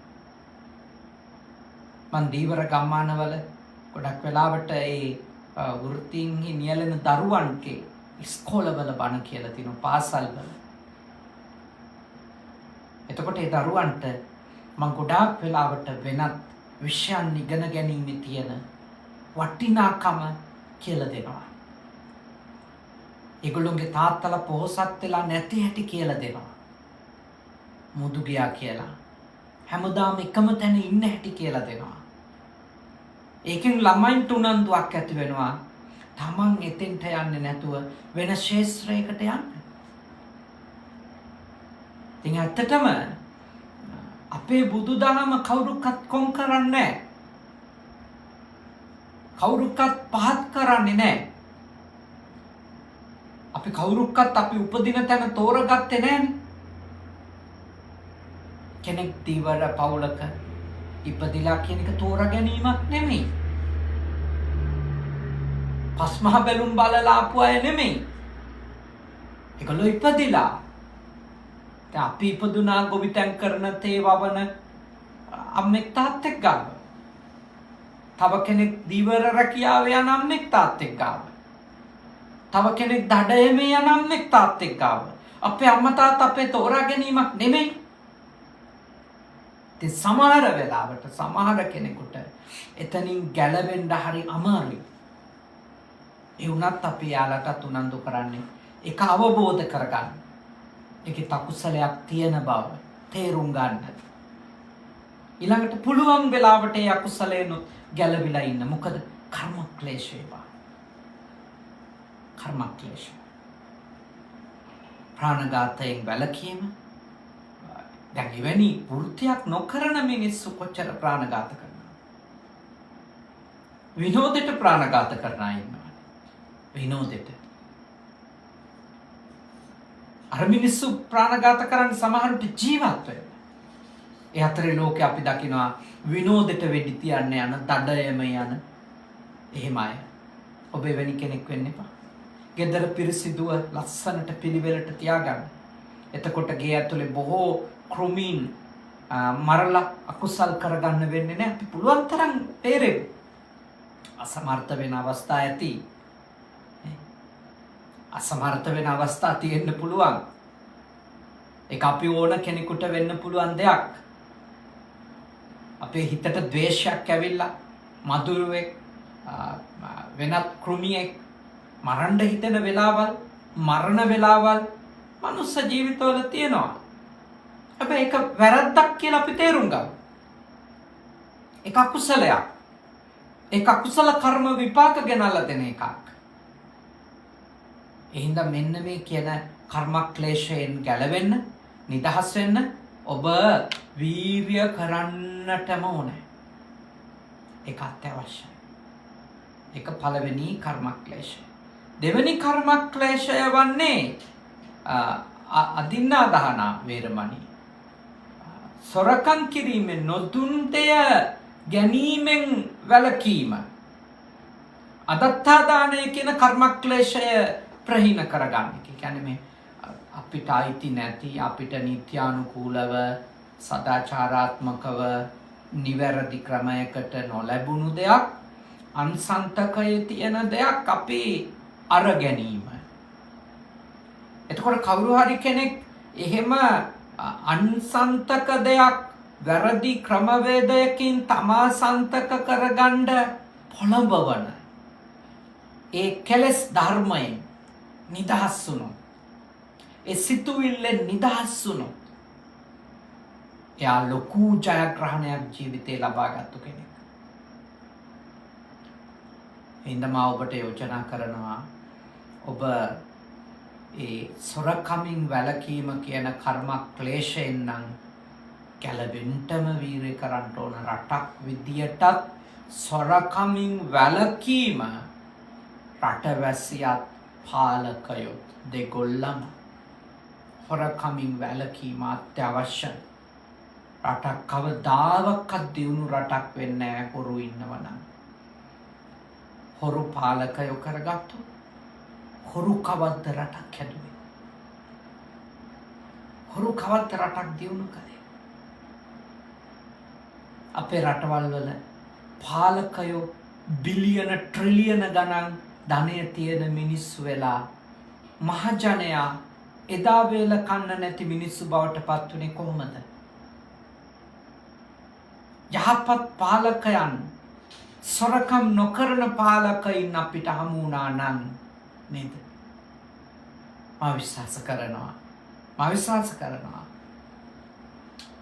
මන් දීවර ගම්මානවල ගොඩක් වෙලාවට ඒ වෘත්තීන් නියැලෙන දරුවන්ගේ ඉස්කෝලවල බණ කියලා තියෙනවා පාසල්වල. එතකොට ඒ දරුවන්ට මම ගොඩාක් වෙලාවට වෙනත් විෂයන් ඉගෙන ගැනීමේ තියෙන වටිනාකම කියලා දෙනවා. ඒගොල්ලොන්ගේ තාත්තලා පොහොසත් වෙලා නැති හැටි කියලා දෙනවා. මුදු ගියා කියලා. හැමදාම එකම තැන ඉන්න හැටි කියලා දෙනවා. ඒකෙන් ළමයින්ට උනන්දුවක් ඇති වෙනවා. තමන් එතෙන්ට යන්නේ නැතුව වෙන ශාස්ත්‍රයකට යන්න. ඉතින් ඇත්තටම අපේ බුදුදහම කවුරුකත් කොන් කරන්නේ නැහැ. කවුරුකත් පහත් කරන්නේ නැහැ. අපි කවුරුකත් අපි උපදින තැන තෝරගත්තේ නැහැනේ. කෙනෙක් දීවර පවුලක ඉපදිලා කියන එක තෝරා ගැනීමක් නෙමෙයි. පස්මහ බැලුම් බලලා ආපු අය නෙමෙයි. ඒගොල්ලෝ ඉපදිලා. දැන් අපි ඉපදුනා ගොවිතැන් කරන තේ වවන අම්මෙක් තාත්තෙක් ගාව. තව කෙනෙක් දීවර රැකියාවේ යන අම්මෙක් තාත්තෙක් ගාව. තව කෙනෙක් දඩයමේ යන අම්මෙක් තාත්තෙක් ගාව. අපේ අම්මා තාත්තා අපේ තෝරා ගැනීමක් නෙමෙයි. ඉතින් සමහර වෙලාවට සමහර කෙනෙකුට එතනින් ගැලවෙන්න හරි අමාරුයි. ඒ වුණත් අපි යාලටත් උනන්දු කරන්නේ ඒක අවබෝධ කරගන්න. ඒකේ තකුසලයක් තියෙන බව තේරුම් ගන්න. ඊළඟට පුළුවන් වෙලාවට ඒ අකුසලයෙන් ගැලවිලා ඉන්න. මොකද කර්ම ක්ලේශය බව. කර්ම ක්ලේශය. ප්‍රාණඝාතයෙන් වැළකීම. දැන් එවැනි වෘත්තියක් නොකරන මිනිස්සු කොච්චර ප්‍රාණඝාත කරනවා. විනෝදෙට ප්‍රාණඝාත කරන අය ඉන්නවා. විනෝදෙට. අර මිනිස්සු ප්‍රාණඝාත කරන්න සමහරට ජීවත් වෙනවා. ඒ අතරේ ලෝකේ අපි දකිනවා විනෝදෙට වෙඩි තියන්න යන, දඩයම යන එහෙම අය. ඔබ එවැනි කෙනෙක් වෙන්න එපා. ගෙදර පිරිසිදුව ලස්සනට පිළිවෙලට තියාගන්න. එතකොට ගේ ඇතුලේ බොහෝ කෘමීන් මරලා අකුසල් කරගන්න වෙන්නේ නැහැ. අපි පුළුවන් තරම් තේරෙමු. අසමර්ථ වෙන අවස්ථා ඇති. අසමර්ථ වෙන අවස්ථා තියෙන්න පුළුවන්. ඒක අපි ඕන කෙනෙකුට වෙන්න පුළුවන් දෙයක්. අපේ හිතට ද්වේෂයක් ඇවිල්ලා මధుරෙක් වෙනත් කෘමියෙක් මරන්න හිතෙන වෙලාවල්, මරණ වෙලාවල් මනුස්ස ජීවිතවල තියෙනවා. හැබැයි ඒක වැරද්දක් කියලා අපි තේරුම් ගමු. ඒක අකුසලයක්. ඒක අකුසල කර්ම විපාක ගෙනල්ලා දෙන එකක්. එහෙනම් මෙන්න මේ කියන කර්ම ක්ලේශයෙන් ගැලවෙන්න, නිදහස් වෙන්න ඔබ වීර්ය කරන්නටම ඕනේ. ඒක අත්‍යවශ්‍යයි. ඒක පළවෙනි කර්ම ක්ලේශය. දෙවෙනි කර්ම ක්ලේශය වන්නේ අදින්නා දහන වේරමණී. සොරකම් කිරීමෙන්, නොදුන් දෙය ගැනීමෙන් වැළකීම. අදත්තා දානය කියන කර්ම ක්ලේශය ප්‍රහීන කරගන්න. ඒ කියන්නේ මේ අපිට අයිති නැති, අපිට නිත්‍යානුකූලව, සදාචාරාත්මකව නිවැරදි ක්‍රමයකට නොලැබුණු දෙයක්, අන්සන්තකයේ තියෙන දෙයක් අපි අර ගැනීම. එතකොට කවුරු හරි කෙනෙක් එහෙම අන්සන්තක දෙයක් වැරදි ක්‍රමවේදයකින් තමා සන්තක කරගන්න පොළඹවන ඒ කෙලෙස් ධර්මයෙන් නිදහස් වුණොත්, ඒ සිතුවිල්ලෙන් නිදහස් වුණොත්, එයා ලොකු ජයග්‍රහණයක් ජීවිතේ ලබාගත්තු කෙනෙක්. එහෙනම් ඔබට යෝජනා කරනවා ඔබ ඒ සොරකමින් වැළකීම කියන කර්ම ක්ලේශයෙන් නම් ගැලවෙන්නම වීරිය කරන්න ඕන. රටක් විදියටත් සොරකමින් වැළකීම රටවැසියත් පාලකයොත් දෙගොල්ලම හොරකමින් වැළකීම අත්‍යවශ්‍යයි. රටක් කවදාවත් දියුණු රටක් වෙන්නේ නැහැ හොරු ඉන්නවනම්. හොරු පාලකයෝ කරගත්තු හොරු කවද්ද රටක් හැදුවේ? හොරු කවද්ද රටක් දියුණු කළේ? අපේ රටවල් වල පාලකයෝ බිලියන ට්‍රිලියන ගණන් ධනය තියෙන මිනිස්සු වෙලා මහජනයා එදා වේල කන්න නැති මිනිස්සු බවට පත් වුණේ කොහොමද? යහපත් පාලකයන්, සොරකම් නොකරන පාලකයින් අපිට හමු වුණා නම් නේද? මම විශ්වාස කරනවා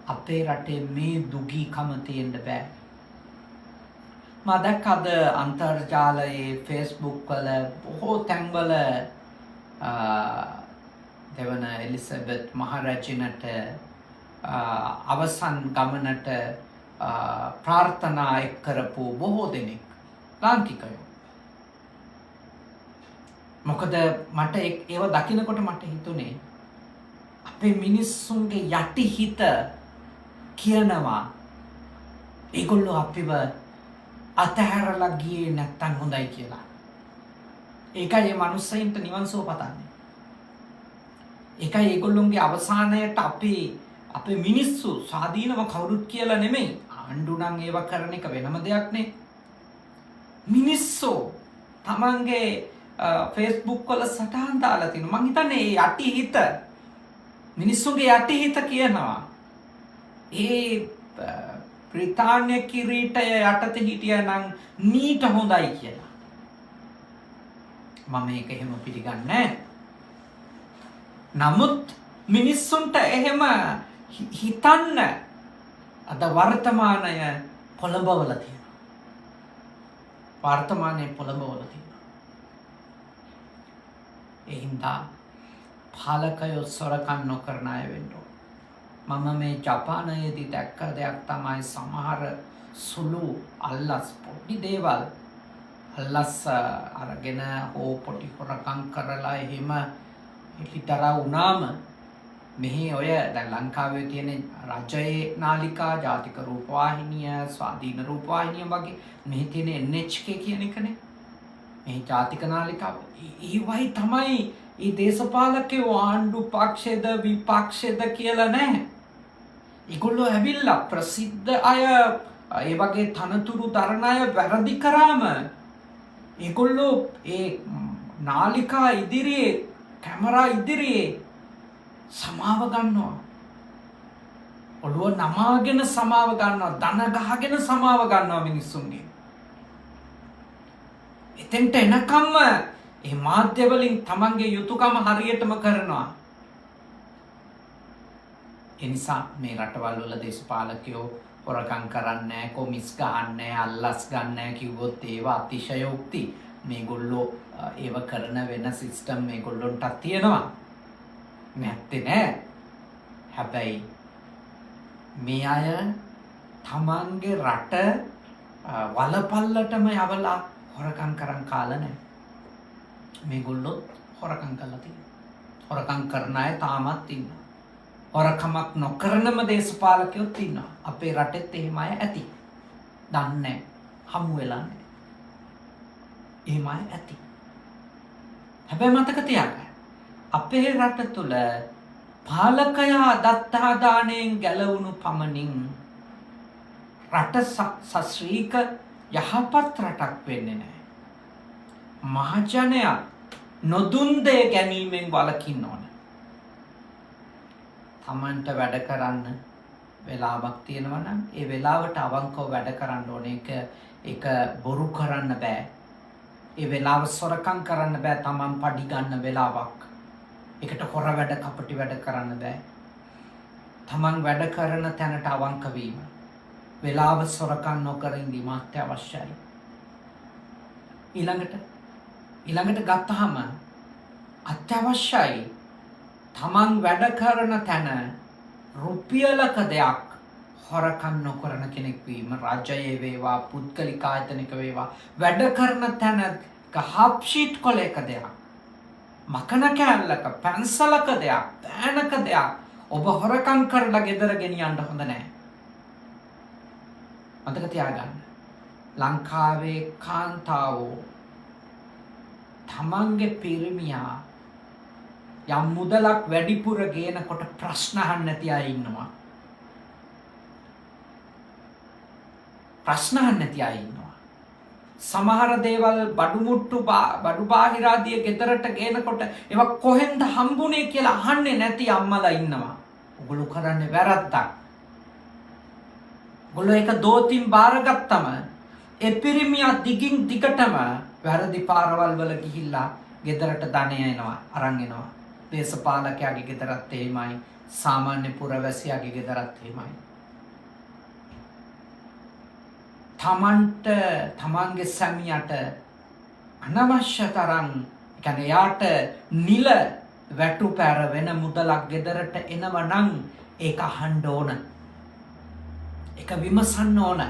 අපේ රටේ මේ දුගීකම තියෙන්න බෑ. මම දැක්කද අන්තර්ජාලයේ Facebook වල බොහෝ තැන්වල දෙවන එලිසබෙත් මහරජිනට අවසන් ගමනට ප්‍රාර්ථනා එක් කරපු බොහෝ දෙනෙක් ලාංකිකයෝ. මොකද මට ඒව දකිනකොට මට හිතුනේ අපේ මිනිස්සුන්ගේ යටි හිත කියනවා ඒගොල්ලෝ අපිව අතහැරලා ගියේ නැත්තම් හොඳයි කියලා. ඒකයි මේ මිනිස්සුන්ට නිවන් සුව පතන්නේ. ඒකයි ඒගොල්ලොන්ගේ අවසානයට අපේ මිනිස්සු ස්වාධීනව කවුරුත් කියලා නෙමෙයි. ආණ්ඩු නම් ඒව කරන එක වෙනම දෙයක් නේ. මිනිස්සු තමන්ගේ Facebook වල සටහන් දාලා තිනවා. මං හිතන්නේ මේ යටි හිත මිනිස්සුගේ යටි හිත කියනවා ඒ බ්‍රිතාන්‍ය කිරීටය යටතේ හිටියා නම් මීට හොඳයි කියලා. මම මේක එහෙම පිළිගන්නේ නමුත් මිනිස්සුන්ට එහෙම හිතන්න අද වර්තමානය පොළඹවලා තියෙනවා. ඒ හින්දා පාලකයෝ සොරකම් නොකරන අය වෙන්න ඕන. මම මේ ජපානයේදී දැක්ක දෙයක් තමයි සමහර සුළු අල්ලස් පොඩි දේවල් අල්ලස් අරගෙන හෝ පොඩි හොරකම් කරලා එහෙම හිටරා වුණාම මෙහි ඔය දැන් ලංකාවේ තියෙන රජයේ නාලිකා ජාතික රූපවාහිනිය ස්වාධීන රූපවාහිනිය වගේ මෙහි තියෙන NHK කියන එකනේ මේ ජාතික නාලිකාව ඒවයි තමයි මේ දේශපාලකයෝ ආණ්ඩු පක්ෂයද විපක්ෂයද කියලා නැහැ. ඒගොල්ලෝ ඇවිල්ලා ප්‍රසිද්ධ අය ඒ වගේ තනතුරු දරන අය වැරදි කරාම ඒගොල්ලෝ ඒ නාලිකා ඉදිරියේ කැමරා ඉදිරියේ සමාව ගන්නවා. ඔළුව නමාගෙන සමාව ගන්නවා. දන ගහගෙන සමාව ගන්නවා මිනිස්සුන්ගේ. එතෙන්ට එනකම්ම මේ මාධ්‍ය වලින් තමන්ගේ යුතුයකම හරියටම කරනවා. ඒ නිසා මේ රටවල් වල දේශපාලකයෝ හොරකම් කරන්නේ නැහැ, කොමිස් ගන්නෑ නැහැ, අල්ලස් ගන්නෑ නැහැ කිව්වොත් ඒවා අතිශයෝක්ති. මේගොල්ලෝ ඒව කරන වෙන සිස්ටම් මේගොල්ලොන්ට තියෙනවා. නැත්තේ නෑ. හැබැයි මේ අය තමන්ගේ රට වලපල්ලටම යවලා හොරකම් කරන් කාලා නෑ. මේගොල්ලෝ හොරකම් කරලා තියෙනවා. හොරකම් කරන අය තාමත් ඉන්නවා. හොරකමක් නොකරනම දේශපාලකයෝත් ඉන්නවා. අපේ රටෙත් එහෙම අය ඇති. දන්නේ හමු වෙලා නෑ. එහෙම අය ඇති. හැබැයි මතක තියාගන්න. අපේ රට තුළ පාලකයා දත්තාදානයෙන් ගැලවුණු පමණින් රට සශ්‍රීක යහපත් රටක් වෙන්නේ නැහැ. මහජනයා නොදුන් දේ ගැනීමෙන් වළකින්න ඕන. තමන්ට වැඩ කරන්න වෙලාවක් තියෙනවා නම් ඒ වෙලාවට අවංකව වැඩ කරන්න ඕනේ. ඒක බොරු කරන්න බෑ. ඒ වෙලාව සොරකම් කරන්න බෑ. තමන් පඩි ගන්න වෙලාවක්. ඒකට හොර වැඩ කපටි වැඩ කරන්න බෑ. තමන් වැඩ කරන තැනට අවංක වීම. වෙලාව සොරකම් නොකර ඉඳීම අත්‍යවශ්‍යයි. ඊළඟට ගත්තහම අත්‍යවශ්‍යයි තමන් වැඩ කරන තැන රුපියලක දෙයක් හොරකම් නොකරන කෙනෙක් වීම. රජයේ වේවා පුද්ගලික ආයතනික වේවා වැඩ කරන තැන හබ් ෂීට් කොලයක දෙයක් මකන කෑල්ලක පැන්සලක දෙයක් පෑනක දෙයක් ඔබ හොරකම් කරලා ගෙදර ගෙනියන්න හොඳ නැහැ. මතක තියාගන්න. ලංකාවේ කාන්තාවෝ තමන්ගේ පිරිමියා යම් මුදලක් වැඩිපුර ගේනකොට ප්‍රශ්න අහන්න නැති අය ඉන්නවා. ප්‍රශ්න අහන්න නැති අය ඉන්නවා. සමහර දේවල් බඩු බාහිර ආදිය ගෙදරට ගේනකොට ඒවා කොහෙන්ද හම්බුනේ කියලා අහන්නේ නැති අම්මලා ඉන්නවා. ඔගොල්ලෝ කරන්නේ වැරද්දක්. ඔගොල්ලෝ ඒක දෝතින් බාරගත්තම ඒ පිරිමියා දිගින් දිගටම වැරදි පාරවල් වල ගිහිල්ලා ගෙදරට ධනය එනවා අරන් එනවා. දේශපාලකයාගේ ගෙදරත් එහෙමයි, සාමාන්‍ය පුරවැසියාගේ ගෙදරත් එහෙමයි. තමන්ගේ සැමියට අනවශ්‍ය තරම් කියන්නේ යාට නිල වැටු පැර වෙන මුදලක් ගෙදරට එනවනම් ඒක අහන්න ඕන. ඒක විමසන්න ඕන.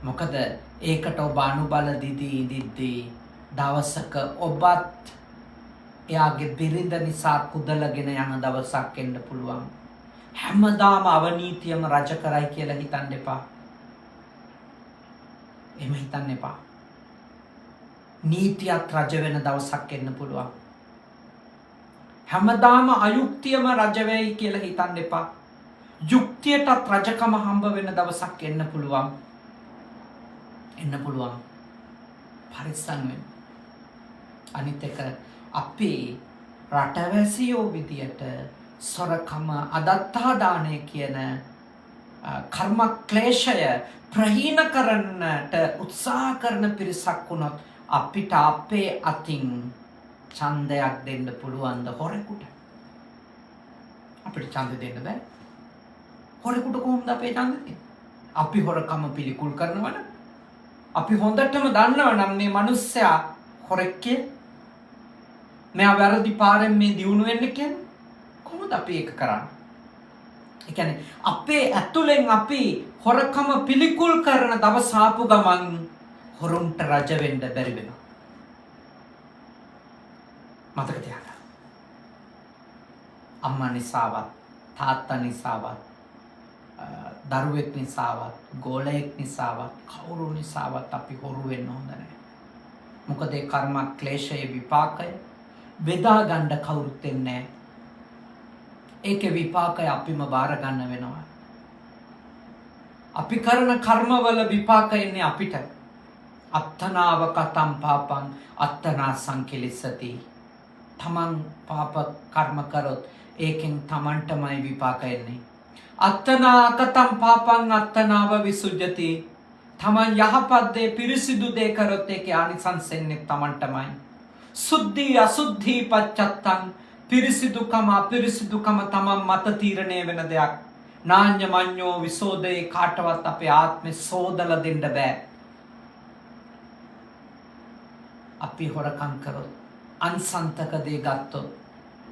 මොකද ඒකට ඔබ අනුබල දිදී දවසක ඔබත් එයාගේ බිරිඳ නිසා කුදලගෙන යන දවසක් එන්න පුළුවන්. හැමදාම අවනීතියම රජ කරයි කියලා හිතන්න එපා. එහෙම හිතන්න එපා. නීතියත් රජ වෙන දවසක් එන්න පුළුවන්. හැමදාම අයුක්තියම රජ වෙයි කියලා හිතන්න එපා. යුක්තියටත් රජකම හම්බ වෙන දවසක් එන්න පුළුවන්. පරිස්සම් වෙන්න. අනිත් එක අපේ රටවැසියෝ විදියට සොරකම අදත්තා දානය කියන කර්ම ක්ලේශය ප්‍රහීන කරන්නට උත්සාහ කරන පිරිසක් වුණොත් අපිට අපේ අතින් ඡන්දයක් දෙන්න පුළුවන්ද හොරෙකුට? අපිට ඡන්ද දෙන්න බෑ. හොරෙකුට කොහොමද අපේ ඡන්ද දෙන්නේ? අපි හොරකම පිළිකුල් කරනවනේ. අපි හොඳටම දන්නවනම් මේ මිනිස්සයා හොරෙක් කියලා. මෙයා වැරදි පාරෙන් මේ දියුණු වෙන්න කියන්නේ. කොහොමද අපි ඒක කරන්නේ? ඒ කියන්නේ අපේ ඇතුලෙන් අපි හොරකම පිළිකුල් කරන දවස ආපු ගමන් හොරුන්ට රජ වෙන්න බැරි වෙනවා. මතක තියාගන්න. අම්මා නිසාවත්, තාත්තා නිසාවත්, දරුවෙක් නිසාවත්, ගෝලයෙක් නිසාවත්, කවුරු නිසාවත් අපි හොරු වෙන්න හොඳ නැහැ. මොකද ඒ කර්ම ක්ලේශයේ විපාකය බෙදා ගන්න කවුරුත් දෙන්නේ නැහැ. ඒකේ විපාකය අපිම බාර ගන්න වෙනවා. අපි කරන කර්මවල විපාක එන්නේ අපිට. අත්තනාව කතම් පාපං අත්තනා සංකිලිසති. තමන් පාප කර්ම කරොත් ඒකෙන් තමන්ටමයි විපාක එන්නේ. අත්තනා කතම් පාපං අත්තනාව විසුජ්ජති. තමන් යහපත් දේ පිරිසිදු දේ කරොත් ඒකේ ආනිසංස එන්නේ තමන්ටමයි. සුද්ධි අසුද්ධි පච්චත්තං. පිරිසිදුකම අපිරිසිදුකම තමන් මත තීරණය වෙන දෙයක්. නාඤ්ඤ මඤ්ඤෝ විසෝදේ කාටවත් අපේ ආත්මේ සෝදලා දෙන්න බෑ. අපි හොරකම් කරොත් අන්සන්තක දේ ගත්තොත්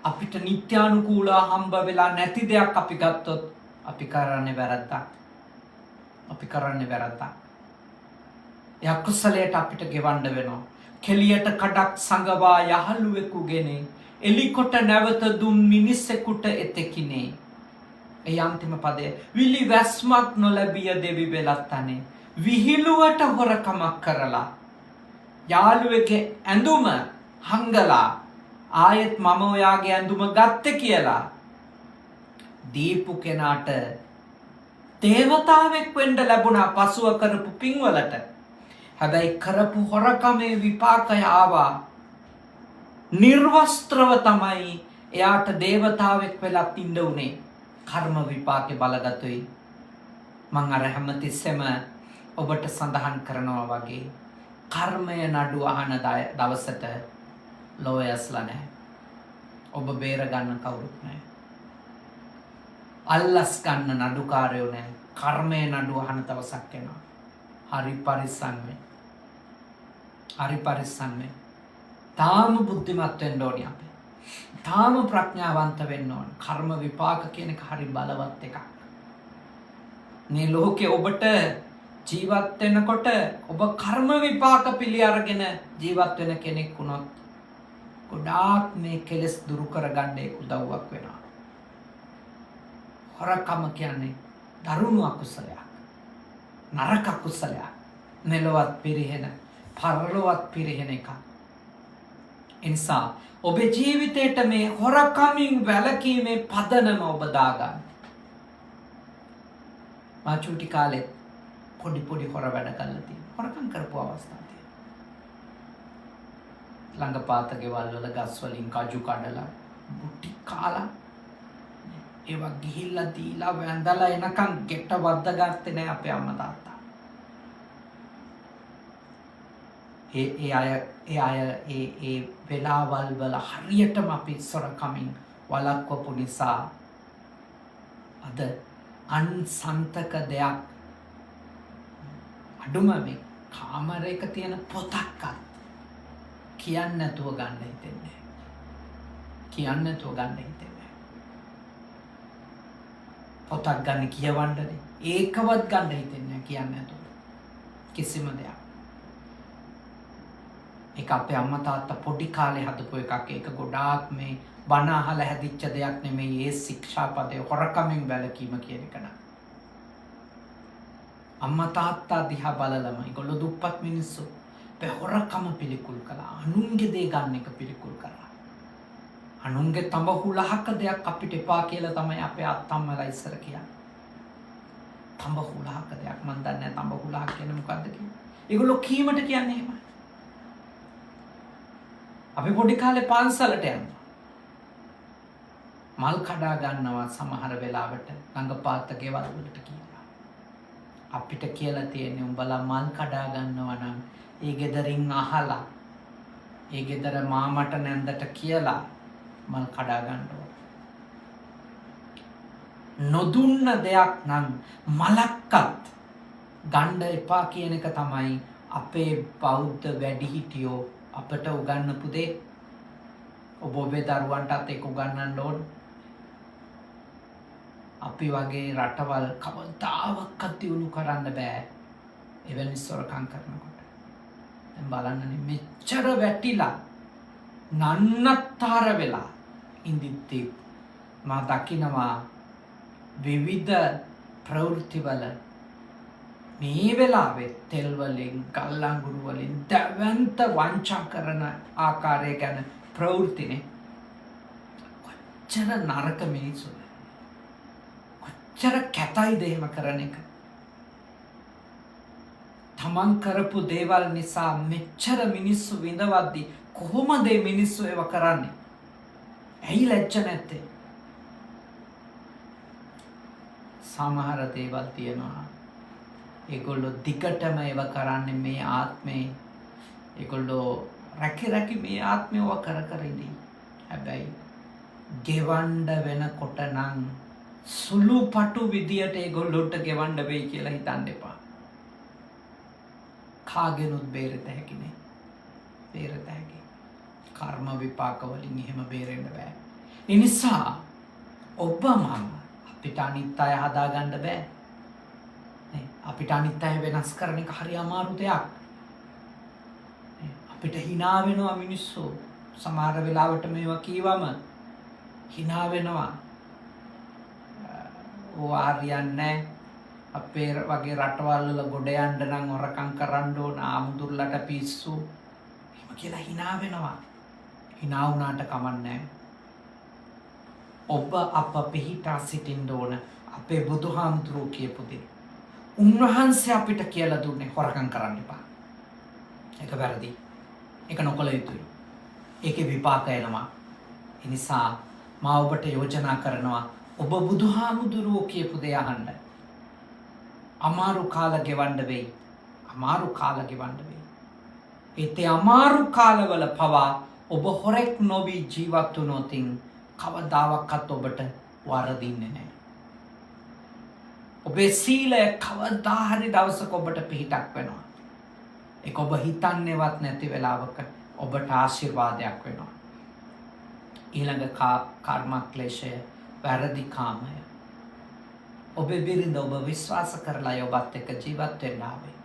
අපිට නිත්‍යානුකූලව හම්බ වෙලා නැති දෙයක් අපි ගත්තොත් අපි කරන්නේ වැරද්දක්. අපි කරන්නේ වැරද්දක්. ඒ අකුසලයට අපිට ගෙවන්න වෙනවා. කෙලියට කඩක් සංගවා යහළුවෙකුගෙන එලිකොට නැවත දුම් මිනිසෙකුට එතෙකිනේ. ඒ අන්තිම පදය විලි වැස්මක් නොලැබිය දෙවි වෙලත් අනේ. විහිළුවට හොරකමක් කරලා යාළුවෙගේ ඇඳුම හංගලා ආයෙත් මම ඔයාගේ ඇඳුම ගත්තේ කියලා දීපු කෙනාට දේවතාවෙක් වෙන්න ලැබුණා පසුව කරපු පින්වලට. හැබැයි කරපු හොරකමේ විපාකය ආවා. නිර්වස්ත්‍රව තමයි එයාට දේවතාවෙක් වෙලා ඉන්න උනේ. කර්ම විපාකේ බලගතුයි. මං අර හැමතිස්සෙම ඔබට සඳහන් කරනවා වගේ කර්මය නඩු අහන දවසට ලෝයස්ලා නැහැ. ඔබ බේර ගන්න කවුරුත් නැහැ. අල්ලස් ගන්න නඩුකාරයෝ නැහැ. කර්මය නඩු අහන දවසක් එනවා. හරි පරිස්සම් වෙන්න. හරි පරිස්සම් වෙන්න. තාම බුද්ධිමත් වෙන්න ඕනේ අපි. තාම ප්‍රඥාවන්ත වෙන්න ඕන. කර්ම විපාක කියන එක හරි බලවත් එකක්. මේ ලෝකේ ඔබට ජීවත් වෙනකොට ඔබ කර්ම විපාක පිළි අරගෙන ජීවත් වෙන කෙනෙක් වුණොත් ගොඩාක් මේ කෙලෙස් දුරු කරගන්න උදව්වක් වෙනවා. හොරකම කියන්නේ දරුණු අකුසලයක්. නරක අකුසලයක්. මෙලොවත් පිරිහෙන, පරලොවත් පිරිහෙන එකක්. එනිසා ඔබේ ජීවිතේට මේ හොරකමින් වැළකීමේ පදනම ඔබ දාගන්න. මා චූටි කාලේ පොඩි හොර වැඩ කරලා තියෙනවා. හොරකම් කරපු අවස්ථා තියෙනවා. ළඟපාත ගෙවල් වල ගස් වලින් කජු කඩලා, බුටි කාලා, ඒවා ගිහිල්ලා දීලා වැඳලා එනකන් ගෙට වද්ද ගත්තේ නෑ අපේ අම්මා තාත්තා. ඒ වෙලාවල් වල හරියටම අපි සොරකමින් වළක්වපු නිසා අද අන්සන්තක දෙයක් අඩුම මේ කාමරයක තියෙන පොතක්වත් කියන්න නැතුව ගන්න හිතෙන්නේ. කියන්න නැතුව ගන්න හිතෙන්නේ. පොතක් ගන්න කියවන්නනේ. ඒකවත් ගන්න හිතෙන්නේ කියන්න නැතුව. කිසිම දෙයක්. ඒක අපේ අම්මා තාත්තා පොඩි කාලේ හදපු එකක්. ඒක ගොඩාක් මේ බණ අහලා හැදිච්ච දෙයක් නෙමෙයි. ඒ ශික්ෂාපදේ හොරකමින් වැළකීම කියන එක නා. අම්මා තාත්තා දිහා බලලම ඒගොල්ලෝ දුප්පත් මිනිස්සු හොරකම පිළිකුල් කළා. අනුන්ගේ දේ ගන්න එක පිළිකුල් කරා. අනුන්ගේ තඹහුලහක දෙයක් අපිට එපා කියලා තමයි අපේ අත්තම්මලා ඉස්සර කියන්නේ. තඹහුලහක දෙයක් මන් දන්නේ නැහැ තඹහුලහක් කියන්නේ මොකද්ද කියලා. ඒගොල්ලෝ කීමට කියන්නේ එහෙමයි. අපි පොඩි කාලේ පන්සලට යනවා. මල් කඩා ගන්නවා සමහර වෙලාවට ළඟපාත ගෙවල් වලට කියලා. අපිට කියලා තියෙන්නේ උඹලා මල් කඩා ගන්නවා නම් ඒ ගෙදරින් අහලා ඒ ගෙදර මාමට නැන්දට කියලා මල් කඩා ගන්න ඕන. නොදුන්න දෙයක් නම් මලක්වත් ගන්න එපා කියන එක තමයි අපේ බෞද්ධ වැඩිහිටියෝ අපට උගන්වපු දේ. ඔබ ඔබේ දරුවන්ටත් ඒක උගන්වන්න ඕන. අපි වගේ රටවල් කවදාවත් දියුණු කරන්න බෑ එවැනි සොරකම් කරනකොට. දැන් බලන්නනේ මෙච්චර වැටිලා නන්නත්තර වෙලා ඉඳිද්දි මා දකිනවා විවිධ ප්‍රවෘත්තිවල මේ වෙලාවේ තෙල් වලින් ගල් අඟුරු වලින් දැවැන්ත වංචා කරන ආකාරය ගැන ප්‍රවෘත්තිනේ කොච්චර නරක මිනිස්සුද කොච්චර කැතයිද එහෙම කරන එක තමන් කරපු දේවල් නිසා මෙච්චර මිනිස්සු විඳවද්දි කොහොමද මේ මිනිස්සු ඒව කරන්නේ ඇයි ලැජ්ජ නැත්තේ සමහර දේවල් තියෙනවා ඒගොල්ලෝ දිගටම ඒව කරන්නේ මේ ආත්මේ ඒගොල්ලෝ රැකි මේ ආත්මේ ඔය කර ඉඳී හැබැයි ගෙවන්න වෙනකොට නම් සුළු පටු විදියට ඒගොල්ලොන්ට ගෙවන්න වෙයි කියලා හිතන්න එපා කාගෙනුත් බේරෙත හැකිනේ බේරෙත හැකි කර්ම විපාක වලින් එහෙම බේරෙන්න බෑ ඒ නිසා ඔබ මම අපිට අනිත් අය හදාගන්න බෑ අපිට අනිත් අය වෙනස් කරන එක හරි අමාරු දෙයක් අපිට hina වෙනවා මිනිස්සු සමහර වෙලාවට මේවා කීවම hina වෙනවා ඕවාරියන්නේ අපේ වගේ රටවල් වල ගොඩ යන්න නම් හොරකම් කරන්න ඕන ආමුදුරලට පිස්සු එහෙම කියලා hina වෙනවා hina වුණාට කමන්නේ ඔබ අප පිහිටා සිටින්න ඕන අපේ බුදුහාමුදුරුවෝ කියපු දේ උන්වහන්සේ අපිට කියලා දුන්නේ හොරකම් කරන්න එපා. ඒක වැරදි. ඒක නොකළ යුතුයි. ඒකේ විපාක එනවා. ඒ නිසා මා ඔබට යෝජනා කරනවා ඔබ බුදුහාමුදුරුවෝ කියපු දේ අහන්න. අමාරු කාල ගෙවන්න වෙයි. අමාරු කාල ගෙවන්න වෙයි. ඒතේ අමාරු කාලවල පවා ඔබ හොරෙක් නොවි ජීවත් වුණොත් කවදාවත් ඔබට වරදින්නේ නැහැ. ඔබේ සීලය කවදා හරි දවසක ඔබට පිහිටක් වෙනවා. ඒක ඔබ හිතන්නේවත් නැති වෙලාවක ඔබට ආශිර්වාදයක් වෙනවා. ඊළඟ කර්මක්ලේශය වැරදි කාමය. ඔබේ බිරිඳ ඔබ විශ්වාස කරලා ඔබත් එක්ක ජීවත් වෙන්න ආවේ.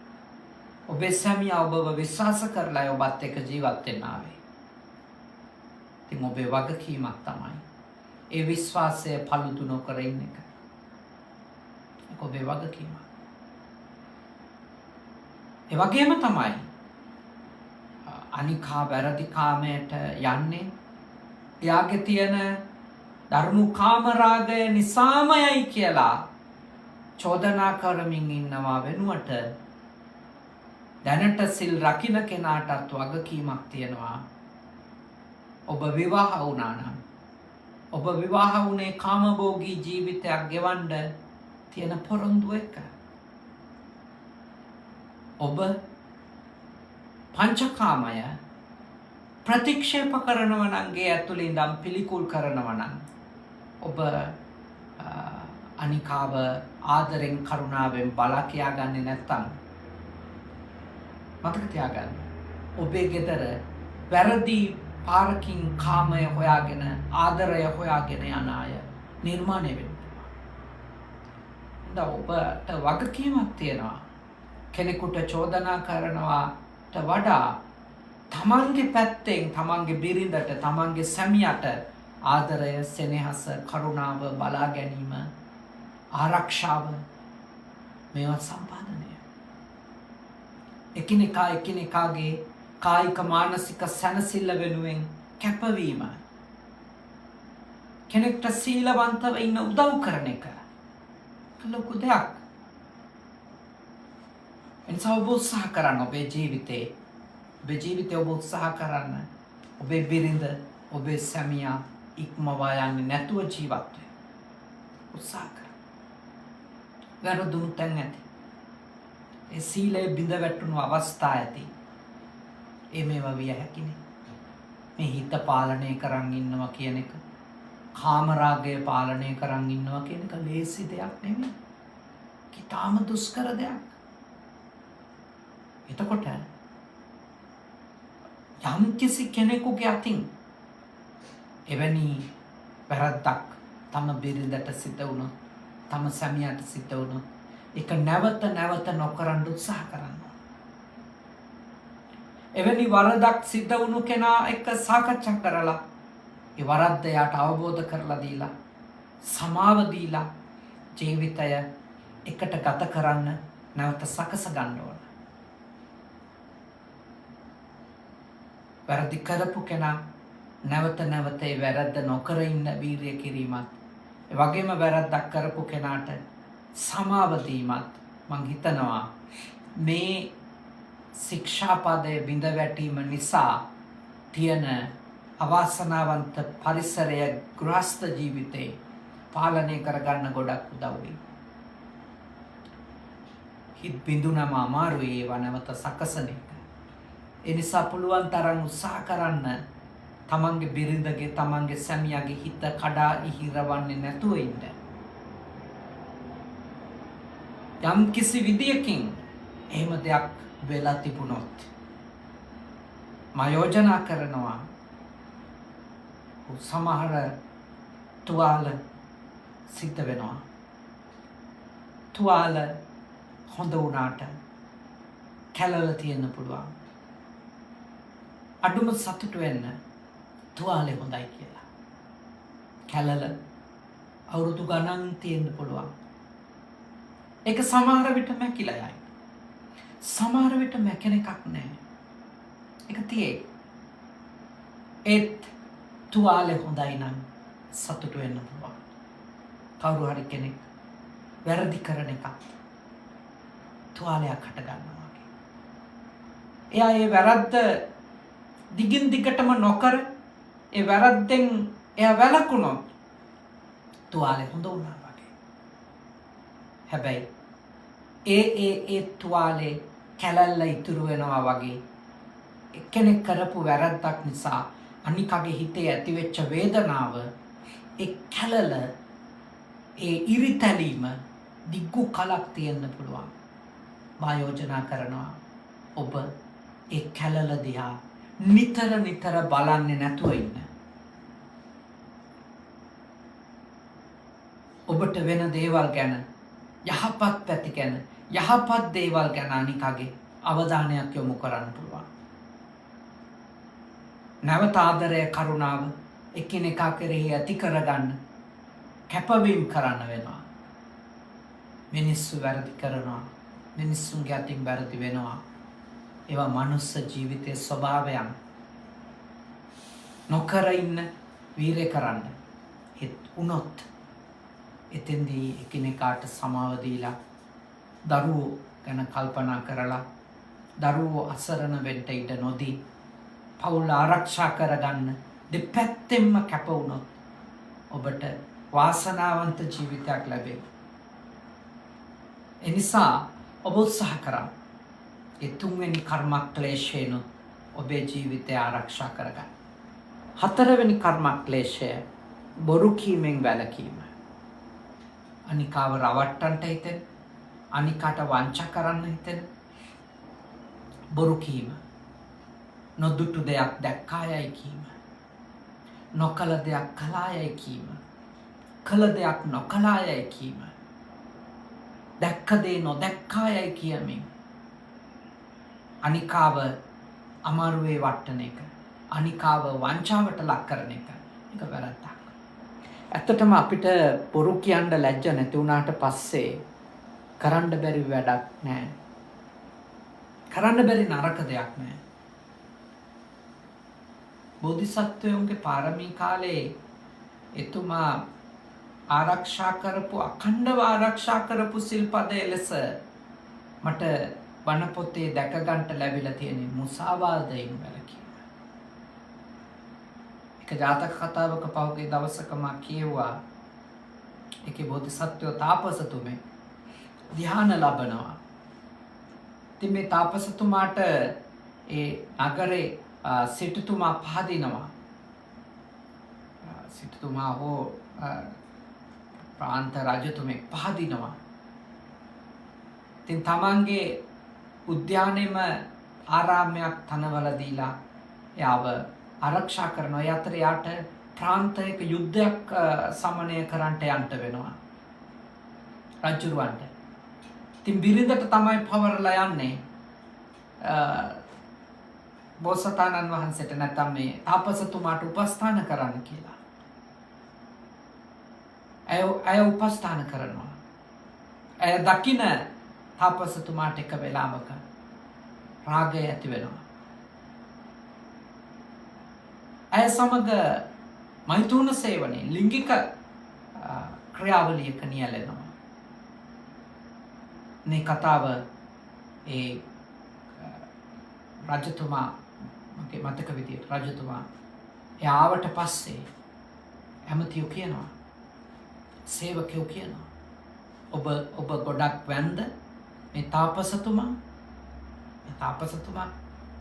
ඔබේ සැමියා ඔබව විශ්වාස කරලා ඔබත් එක්ක ජීවත් වෙන්න ආවේ. ඉතින් ඔබේ වගකීමක් තමයි ඒ විශ්වාසය පළුදු නොකර ඉන්න එක. ඔබේ වගකීම. ඒ වගේම තමයි අනිකා වැරදි කාමයට යන්නේ එයාගේ තියෙන ධර්ම කාම රාගය නිසාමයි කියලා චෝදනා කරමින් ඉන්නවා වෙනුවට දැනට සිල් රකින්න කෙනාටත් වගකීමක් තියෙනවා. ඔබ විවාහ වුණා නම් ඔබ විවාහ වුණේ කාමභෝගී ජීවිතයක් ගෙවන්න තියෙන පොරොන්දු එක. ඔබ පංචකාමය ප්‍රතික්ෂේප කරනවා නම් ගේ ඇතුළේ ඉඳන් පිළිකුල් කරනවා නම් ඔබ අනිකාව ආදරෙන් කරුණාවෙන් බලා කියාගන්නේ නැත්තම් මතක තියාගන්න ඔබේ ගෙදර වැරදි පාරකින් කාමය හොයාගෙන ආදරය හොයාගෙන යන අය නිර්මාණය වෙනවා. ඔබට වගකීමක් තියෙනවා. කෙනෙකුට චෝදනා කරනවාට වඩා තමන්ගේ පැත්තෙන් තමන්ගේ බිරිඳට තමන්ගේ සැමියාට ආදරය, සෙනෙහස, කරුණාව, බලා ගැනීම, ආරක්ෂාව මේවා සම්පාදනය. එකිනෙකාගේ කායික මානසික සැනසෙල්ල වෙනුවෙන් කැපවීම. කෙනෙක්ට සීලවන්තව ඉන්න උදව් කරන එක ලොකු දෙයක්. එනිසා ඔබ උත්සාහ කරන්න ඔබේ ජීවිතේ ඔබ උත්සාහ කරන්න ඔබේ බිරිඳ ඔබේ සැමියා ඉක්මවා යන්නේ නැතුව ජීවත් වෙන්න උත්සාහ කරන්න. වැරදුණු තැන් ඇති. ඒ සීලය බිඳ වැටුණු අවස්ථා ඇති. ඒ මේවා විය හැකිනේ. මේ හිත පාලනය කරන් ඉන්නවා කියන එක, කාමරාගය පාලනය කරන් ඉන්නවා කියන එක ලේසි දෙයක් නෙමෙයි. ඊටාම දුෂ්කර දෙයක්. එතකොට යම්කිසි කෙනෙකුගේ අතින් එවැනි වැරද්දක් තම බිරිඳට සිද්ධ වුණොත්, තම සැමියාට සිද්ධ වුණොත් ඒක නැවත නොකරන්න උත්සාහ කරන්න. එවැනි වරදක් සිද්ධ වුණු කෙනා එක්ක සාකච්ඡා කරලා ඒ වරද්ද යාට අවබෝධ කරලා දීලා සමාව දීලා ජීවිතය එකට ගත කරන්න නැවත සකස ගන්න ඕන. වැරදි කරපු කෙනා නැවත නැවත ඒ වැරද්ද නොකර ඉන්න වීරිය කිරීමත්, ඒ වගේම වැරද්දක් කරපු කෙනාට සමාව දීමත් මං හිතනවා මේ ශික්ෂාපදයේ බිඳ වැටීම නිසා තියෙන අවාසනාවන්ත පරිසරය ගෘහස්ත ජීවිතේ පාලනය කරගන්න ගොඩක් උදව් වෙයි. හිත බිඳුනම අමාරුයි ඒවා නැවත සකසන එක. ඒ නිසා පුළුවන් තරම් උත්සාහ කරන්න තමන්ගේ බිරිඳගේ තමන්ගේ සැමියාගේ හිත කඩා ඉහිරවන්නේ නැතුව ඉන්න. යම් කිසි විදියකින් එහෙම දෙයක් වෙලා තිබුණොත් මා යෝජනා කරනවා සමහර තුවාල සිද්ධ වෙනවා. තුවාල හොඳ වුණාට කැළල තියෙන්න පුළුවන්. අඩුම සතුටු වෙන්න තුවාලේ හොඳයි කියලා. කැළල අවුරුදු ගණන් තියෙන්න පුළුවන්. ඒක සමහර විට මැකිලා යයි. සමහර විට මැකෙන එකක් නැහැ. ඒක තියෙයි. ඒත් තුවාලේ හොඳයි නම් සතුටු වෙන්න පුළුවන්. කවුරු හරි කෙනෙක් වැරදි කරන එකක් තුවාලයක් හට ගන්නවා වගේ. එයා ඒ වැරද්ද දිගින් දිගටම නොකර ඒ වැරද්දෙන් එයා වැළකුණොත් තුවාලේ හොඳ වුණා වගේ. හැබැයි ඒ තුවාලේ කැලල්ල ඉතුරු වෙනවා වගේ එක්කෙනෙක් කරපු වැරද්දක් නිසා අනිකගේ හිතේ ඇතිවෙච්ච වේදනාව, ඒ කැලල, ඒ ඉරිතැලීම දිග්ගු කලක් තියෙන්න පුළුවන්. මා යෝජනා කරනවා ඔබ ඒ කැලල දිහා නිතර නිතර බලන්නේ නැතුව ඉන්න. ඔබට වෙන දේවල් ගැන, යහපත් පැති ගැන, යහපත් දේවල් ගැන අනිකගේ අවධානයක් යොමු කරන්න පුළුවන්. නැවත ආදරය, කරුණාව එකිනෙකා කෙරෙහි ඇති කරගන්න කැපවීම කරන්න වෙනවා. මිනිස්සු වැරදි කරනවා, මිනිස්සුන්ගේ අතින් වැරදි වෙනවා. ඒවා මනුස්ස ජීවිතයේ ස්වභාවයන්. නොකර ඉන්න වීරය කරන්න. ඒත් උනොත් එතෙන්දී එකිනෙකාට සමාව දීලා දරුවෝ ගැන කල්පනා කරලා දරුවෝ අසරණ වෙන්න ඉඩ නොදී පවුල ආරක්ෂා කරගන්න දෙපැත්තෙන්ම කැප වුණොත් ඔබට වාසනාවන්ත ජීවිතයක් ලැබේ. එනිසා ඔබ උත්සාහ කරන්න ඒ තුන්වෙනි කර්මක්ලේශයෙන් ඔබේ ජීවිතය ආරක්ෂා කරගන්න. හතරවෙනි කර්මක්ලේශය බොරු කීමෙන් වැළකීම. අනිකාව රවට්ටන්නට හිතෙන, අනිකාට වංචා කරන්න හිතෙන බොරු කීම. නොදුටු දෙයක් දැක්කායයි කීම. නොකළ දෙයක් කළායයි කීම. කළ දෙයක් නොකළායයි කීම. දැක්ක දේ නොදැක්කායයි කියමින් අනිකාව අමාරුවේ වට්ටන එක, අනිකාව වංචාවට ලක් කරන එක වැරද්දක්. ඇත්තටම අපිට බොරු කියන්න ලැජ්ජ නැති වුණාට පස්සේ කරන්න බැරි වැඩක් නැහැ. කරන්න බැරි නරක දෙයක් නැහැ. බෝධිසත්වයන්ගේ පාරමී කාලේ එතුමා ආරක්ෂා කරපු, අඛණ්ඩව ආරක්ෂා කරපු සිල්පදයේ ලෙස මට බණ පොතේ දැක ගන්නට ලැබිලා තියෙන මුසාවාදයෙන් වැළකීම. එක ජාතක කතාවක පහුගිය දවසක මා කියුවා ඒකේ බෝධිසත්වයෝ තාපසතුමෙක් ධ්‍යාන ලබනවා. ඉතින් මේ තාපසතුමාට ඒ නගරේ සිටුතුමා පහදිනවා. සිටුතුමා හෝ ප්‍රාන්ත රජතුමෙක් පහදිනවා. ඉතින් තමන්ගේ උද්‍යානෙම ආරාමයක් තනවල දීලා එයාව ආරක්ෂා කරනවා. ඒ අතර යාට ප්‍රාන්තයක යුද්ධයක් සමනය කරන්නට යන්න වෙනවා රජුරවන්ට. ඉතින් බිරිඳට තමයි පවරලා යන්නේ. බෝසතාණන් වහන්සේට නැත්නම් මේ තාපසතුමාට උපස්ථාන කරන්න කියලා. ඇය උපස්ථාන කරනවා. ඇය දකින තාපසතුමාට එක වෙලාවක රාගය ඇති වෙනවා. ඇය සමග මෛතුන සේවනයේ ලිංගික ක්‍රියාවලියක නියැලෙනවා. මේ කතාව ඒ රජතුමා මගේ මතක විදියට රජතුමා එයාවට පස්සේ ඇමතියෝ කියනවා, සේවකයෝ කියනවා, ඔබ ගොඩක් වැන්ද මේ තාපසතුමා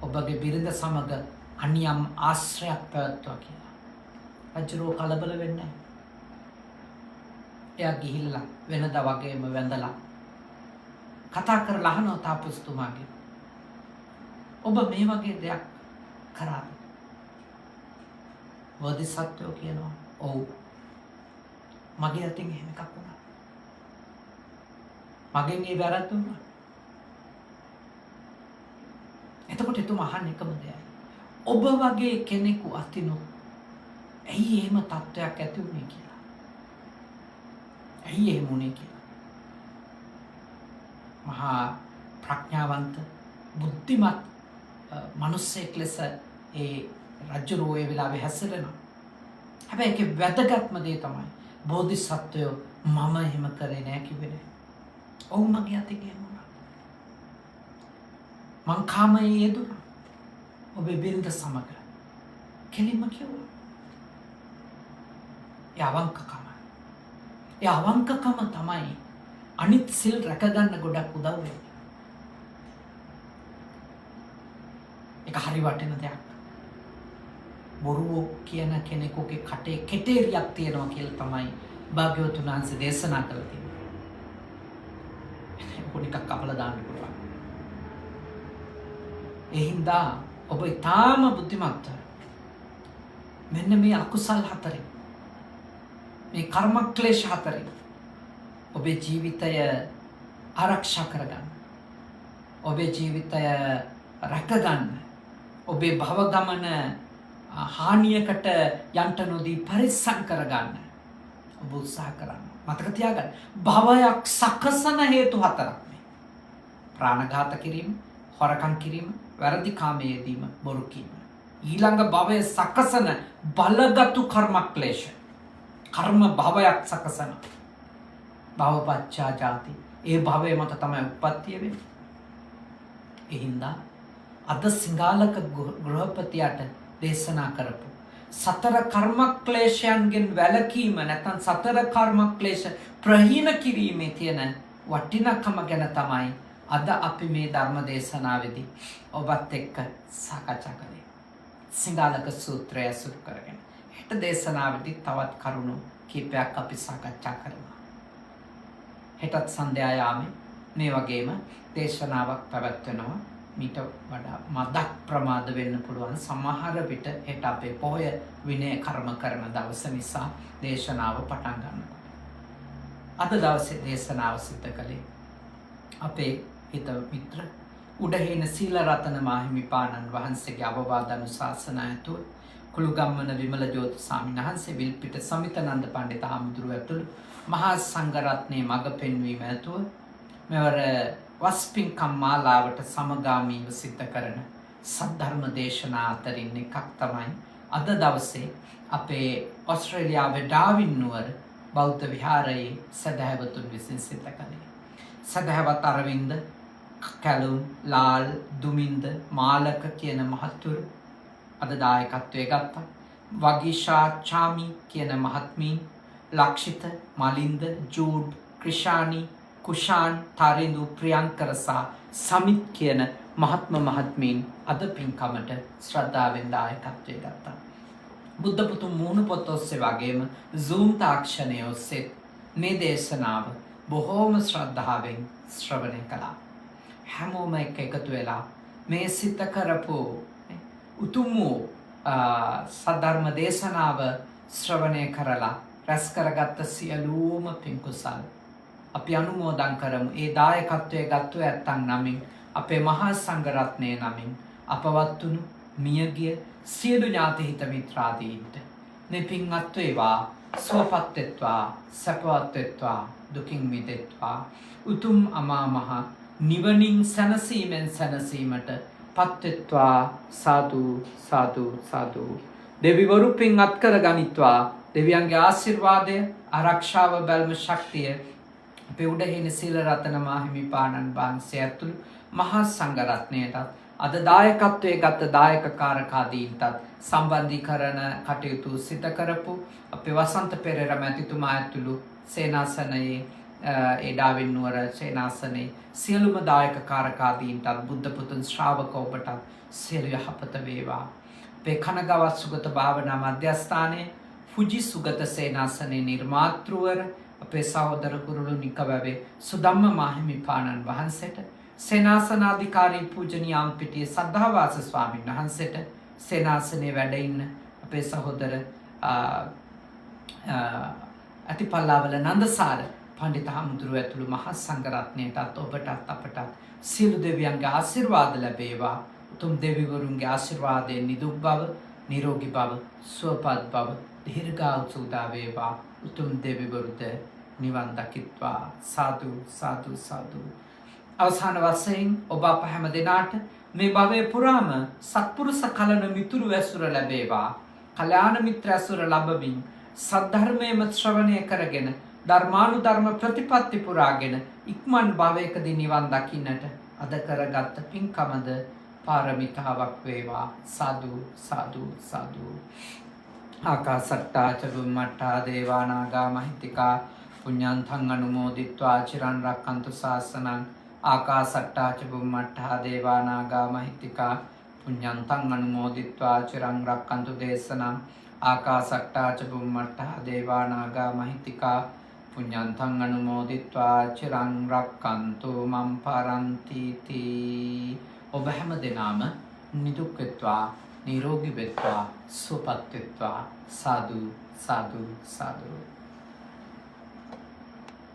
ඔබගේ බිරිඳ සමග අනියම් ආශ්‍රයක් පැවැත්වුවා කියලා. රජුරෝ කලබල වෙන්නේ නැහැ. එයා ගිහිල්ලා වෙනදා වගේම වැඳලා කතා කරලා අහනවා තාපසතුමාගෙන්, ඔබ මේ වගේ දෙයක් කරාද? බෝධිසත්වෝ කියනවා, ඔව්, මගේ අතින් එහෙම එකක් වුණා. මගෙන් ඒ වැරද්ද වුණා. එතකොට එතුමා අහන්නේ එකම දෙයයි, ඔබ වගේ කෙනෙකු අතිනොත් ඇයි එහෙම තත්ත්වයක් ඇති වුණේ කියලා. ඇයි එහෙම වුණේ කියලා. මහා ප්‍රඥාවන්ත බුද්ධිමත් මිනිස්සෙක් ලෙස ඒ රජුරෝ ඒ වෙලාවේ හැසිරෙනවා. හැබැයි ඒකේ වැදගත්ම දේ තමයි බෝධිසත්වයෝ මම එහෙම කරේ නෑ කිව්වේ නෑ. ඔව් මගේ අතින් එහෙම වුණා. මං කාමයේ යෙදුණා. ඔබේ බිරිඳ සමග කෙලින්ම කිව්වා. ඒ අවංකකම තමයි අනිත් සිල් රැකගන්න ගොඩක් උදව් වෙන්නේ. ඒක හරි වටින දෙයක්. බොරුව කියන කෙනෙකුගේ කටේ කෙටේරියක් තියෙනවා කියලා තමයි භාග්‍යවතුන් වහන්සේ දේශනා කළේ තියෙන්නේ. පොඩිකක් කපලා දාන්න පුළුවන්. ඒ හින්දා ඔබ ඊටාම බුද්ධිමත්ව මෙන්න මේ අකුසල් හතරෙන්, මේ කර්ම ක්ලේශ හතරෙන් ඔබේ ජීවිතය ආරක්ෂා කරගන්න, ඔබේ ජීවිතය රැකගන්න, ඔබේ භව ගමන හානියකට යන්ට නොදී පරිස්සම් කරගන්න ඔබ උත්සාහ කරන්න. මතක තියාගන්න, භවයක් සකසන හේතු හතරක් මේ. ප්‍රාණඝාත කිරීම, හොරකම් කිරීම, වැරදි කාමයේ යෙදීම, බොරු කීම. ඊළඟ භවයේ සකසන බලගතු කර්ම ක්ලේශ. කර්ම භවයක් සකසන. භවපච්චා ජාති. ඒ භවයේ මත තමයි උප්පත්තිය වෙන්නේ. ඒ හින්දා අද සිංහලක ගෘහපතියට දේශනා කරපු සතර කර්ම ක්ලේශයන්ගෙන් වැළකීම නැත්නම් සතර කර්ම ක්ලේශ ප්‍රහීන කිරීමේ තියෙන වටිනාකම ගැන තමයි අද අපි මේ ධර්ම දේශනාවේදී ඔබත් එක්ක සාකච්ඡා කළේ. සිංහලක සූත්‍රය අසුරු කරගෙන හෙට දේශනාවේදී තවත් කරුණු කීපයක් අපි සාකච්ඡා කරනවා. හෙටත් සන්ධ්‍යා යාමේ මේ වගේම දේශනාවක් පැවැත්වෙනවා. මීට වඩා මදක් ප්‍රමාද වෙන්න පුළුවන්. සමහර විට හෙට අපේ පොහොය විනය කර්ම කරන දවස නිසා දේශනාව පටන් ගන්නවා. අද දවසේ දේශනාව සිදු කළේ අපේ හිත මිත්‍ර උඩහේන සීල රතන මාහිමිපාණන් වහන්සේගේ අවවාද අනුශාසනා ඇතුළු කුළුගම්මන විමල ජෝති ස්වාමීන් වහන්සේ, විල්පිට සමිතනන්ද පණ්ඩිත හාමුදුරුවෝ ඇතුළු මහා සංඝරත්නයේ මඟ පෙන්වීම ඇතුළු මෙවර වස්පින්කම් මාලාවට සමගාමීව සිද්ධ කරන සද්ධර්ම දේශනා අතරින් එකක් තමයි අද දවසේ අපේ ඔස්ට්‍රේලියාවේ ඩාවින් නුවර බෞද්ධ විහාරයේ සදහැවතුන් විසින් සිද්ධ කළේ. සදහැවත් අරවින්ද, කැලුම්, ලාල්, දුමින්ද, මාලක කියන මහත්තුරු අද දායකත්වයේ ගත්තා. වගීෂා චාමි කියන මහත්මීන්, ලක්ෂිත, මලින්ද, ජූඩ්, ක්‍රිෂානි, කුෂාන්, තාරිඳු, ප්‍රියංකර සහ සමිත් කියන මහත්ම මහත්මීන් අද පින්කමට ශ්‍රද්ධාවෙන් දායකත්වයේ ගත්තා. බුද්ධ පුතුන් මුහුණු පොත් ඔස්සේ වගේම Zoom තාක්ෂණය ඔස්සේ මේ දේශනාව බොහෝම ශ්‍රද්ධාවෙන් ශ්‍රවණය කළා. හැමෝම එක්ක එකතු වෙලා මේ සිද්ධ කරපු උතුම් වූ සද්ධර්ම දේශනාව ශ්‍රවණය කරලා රැස් කරගත්ත සියලුම පින් කුසල් අපි අනුමෝදන් කරමු. ඒ දායකත්වයේ ගත්තු ඇත්තන් නමින්, අපේ මහා සංඝරත්නයේ නමින් අපවත් වුණු මියගිය සියලු ඥාති හිත මිත්‍රාදීන්ට මේ පින්වත් වේවා, සුවපත් වෙත්වා, සැපවත් වෙත්වා, දුකින් මිදෙත්වා, උතුම් අමා මහ නිවනින් සැනසීමෙන් සැනසීමට පත්වෙත්වා. සාදු සාදු සාදු. දෙවිවරු පින් අත්කර ගනිත්වා. දෙවියන්ගේ ආශිර්වාදය, ආරක්ෂාව, බැල්ම, ශක්තිය අපේ උඩහින සීල රතන මාහිමිපාණන් වහන්සේ ඇතුළු මහා සංඝරත්නයටත් අද දායකත්වයේ ගත දායක කාරකාදීන්ටත් සම්බන්ධීකරණ කටයුතු සිත කරපු අපේ වසන්ත පෙරේර මැතිතුමා ඇතුළු සේනාසනයේ එඩාවින් නුවර සේනාසනයේ සියලුම දායක කාරකාදීන්ටත් බුද්ධ පුතුන් ශ්‍රාවක ඔබටත් සියලු යහපත වේවා. අපේ කනගවත් සුගත භාවනා මධ්‍යස්ථානයේ ෆුජි සුගත සේනාසනයේ නිර්මාතෘවර අපේ සහෝදර කුරුළු නිකවැවේ සුදම්ම මාහිමිපාණන් වහන්සේට, සේනාසනාධිකාරී පූජනීය අම්පිටියේ සද්ධාවාස ස්වාමීන් වහන්සේට, සේනාසනයේ වැඩ ඉන්න අපේ සහෝදර අතිපල්ලාවල නන්දසාර පණ්ඩිත හාමුදුරුවෝ ඇතුළු මහා සංඝරත්නයටත් ඔබටත් අපටත් සියලු දෙවියන්ගේ ආශිර්වාද ලැබේවා. උතුම් දෙවිවරුන්ගේ ආශිර්වාදයෙන් නිදුක් බව, නිරෝගී බව, සුවපත් බව, දීර්ඝායුෂ උදා වේවා. උතුම් දෙවිවරුද නිවන් දකිත්වා. සාදු සාදු සාදු. අවසාන වශයෙන් ඔබ අප හැම දෙනාට මේ භවයේ පුරාම සත්පුරුෂ කලන මිතුරු ඇසුර ලැබේවා. කල්‍යාණ මිත්‍ර ඇසුර ලැබමින් සද්ධර්මයේම ශ්‍රවණය කරගෙන ධර්මානුධර්ම ප්‍රතිපත්ති පුරාගෙන ඉක්මන් භවයකදී නිවන් දකින්නට අද කරගත් පින්කමද පාරමිතාවක් වේවා. සාදු සාදු සාදු. ආකාසට්ටා ච බුම්මට්ටා දේවා නාග මහිත්‍තිකා පුඤ්ඤන්තං අනුමෝදිත්වා චිරන් රක්ඛන්තු ශාසනං. ආකාසට්ටා ච බුම්මට්ටා දේවා නාග මහිත්‍තිකා පුඤ්ඤන්තං අනුමෝදිත්වා චිරන් රක්ඛන්තු දේශනං. ආකාසට්ටා ච බුම්මට්ටා දේවා නාග මහිත්‍තිකා පුඤ්ඤන්තං අනුමෝදිත්වා චිරන් රක්ඛන්තු මම් පරන්ති තී. ඔබ හැම දෙනාම නිදුක් වෙත්වා, නිරෝගී වෙත්වා, සුවපත් වෙත්වා. සාදු සාදු සාදු.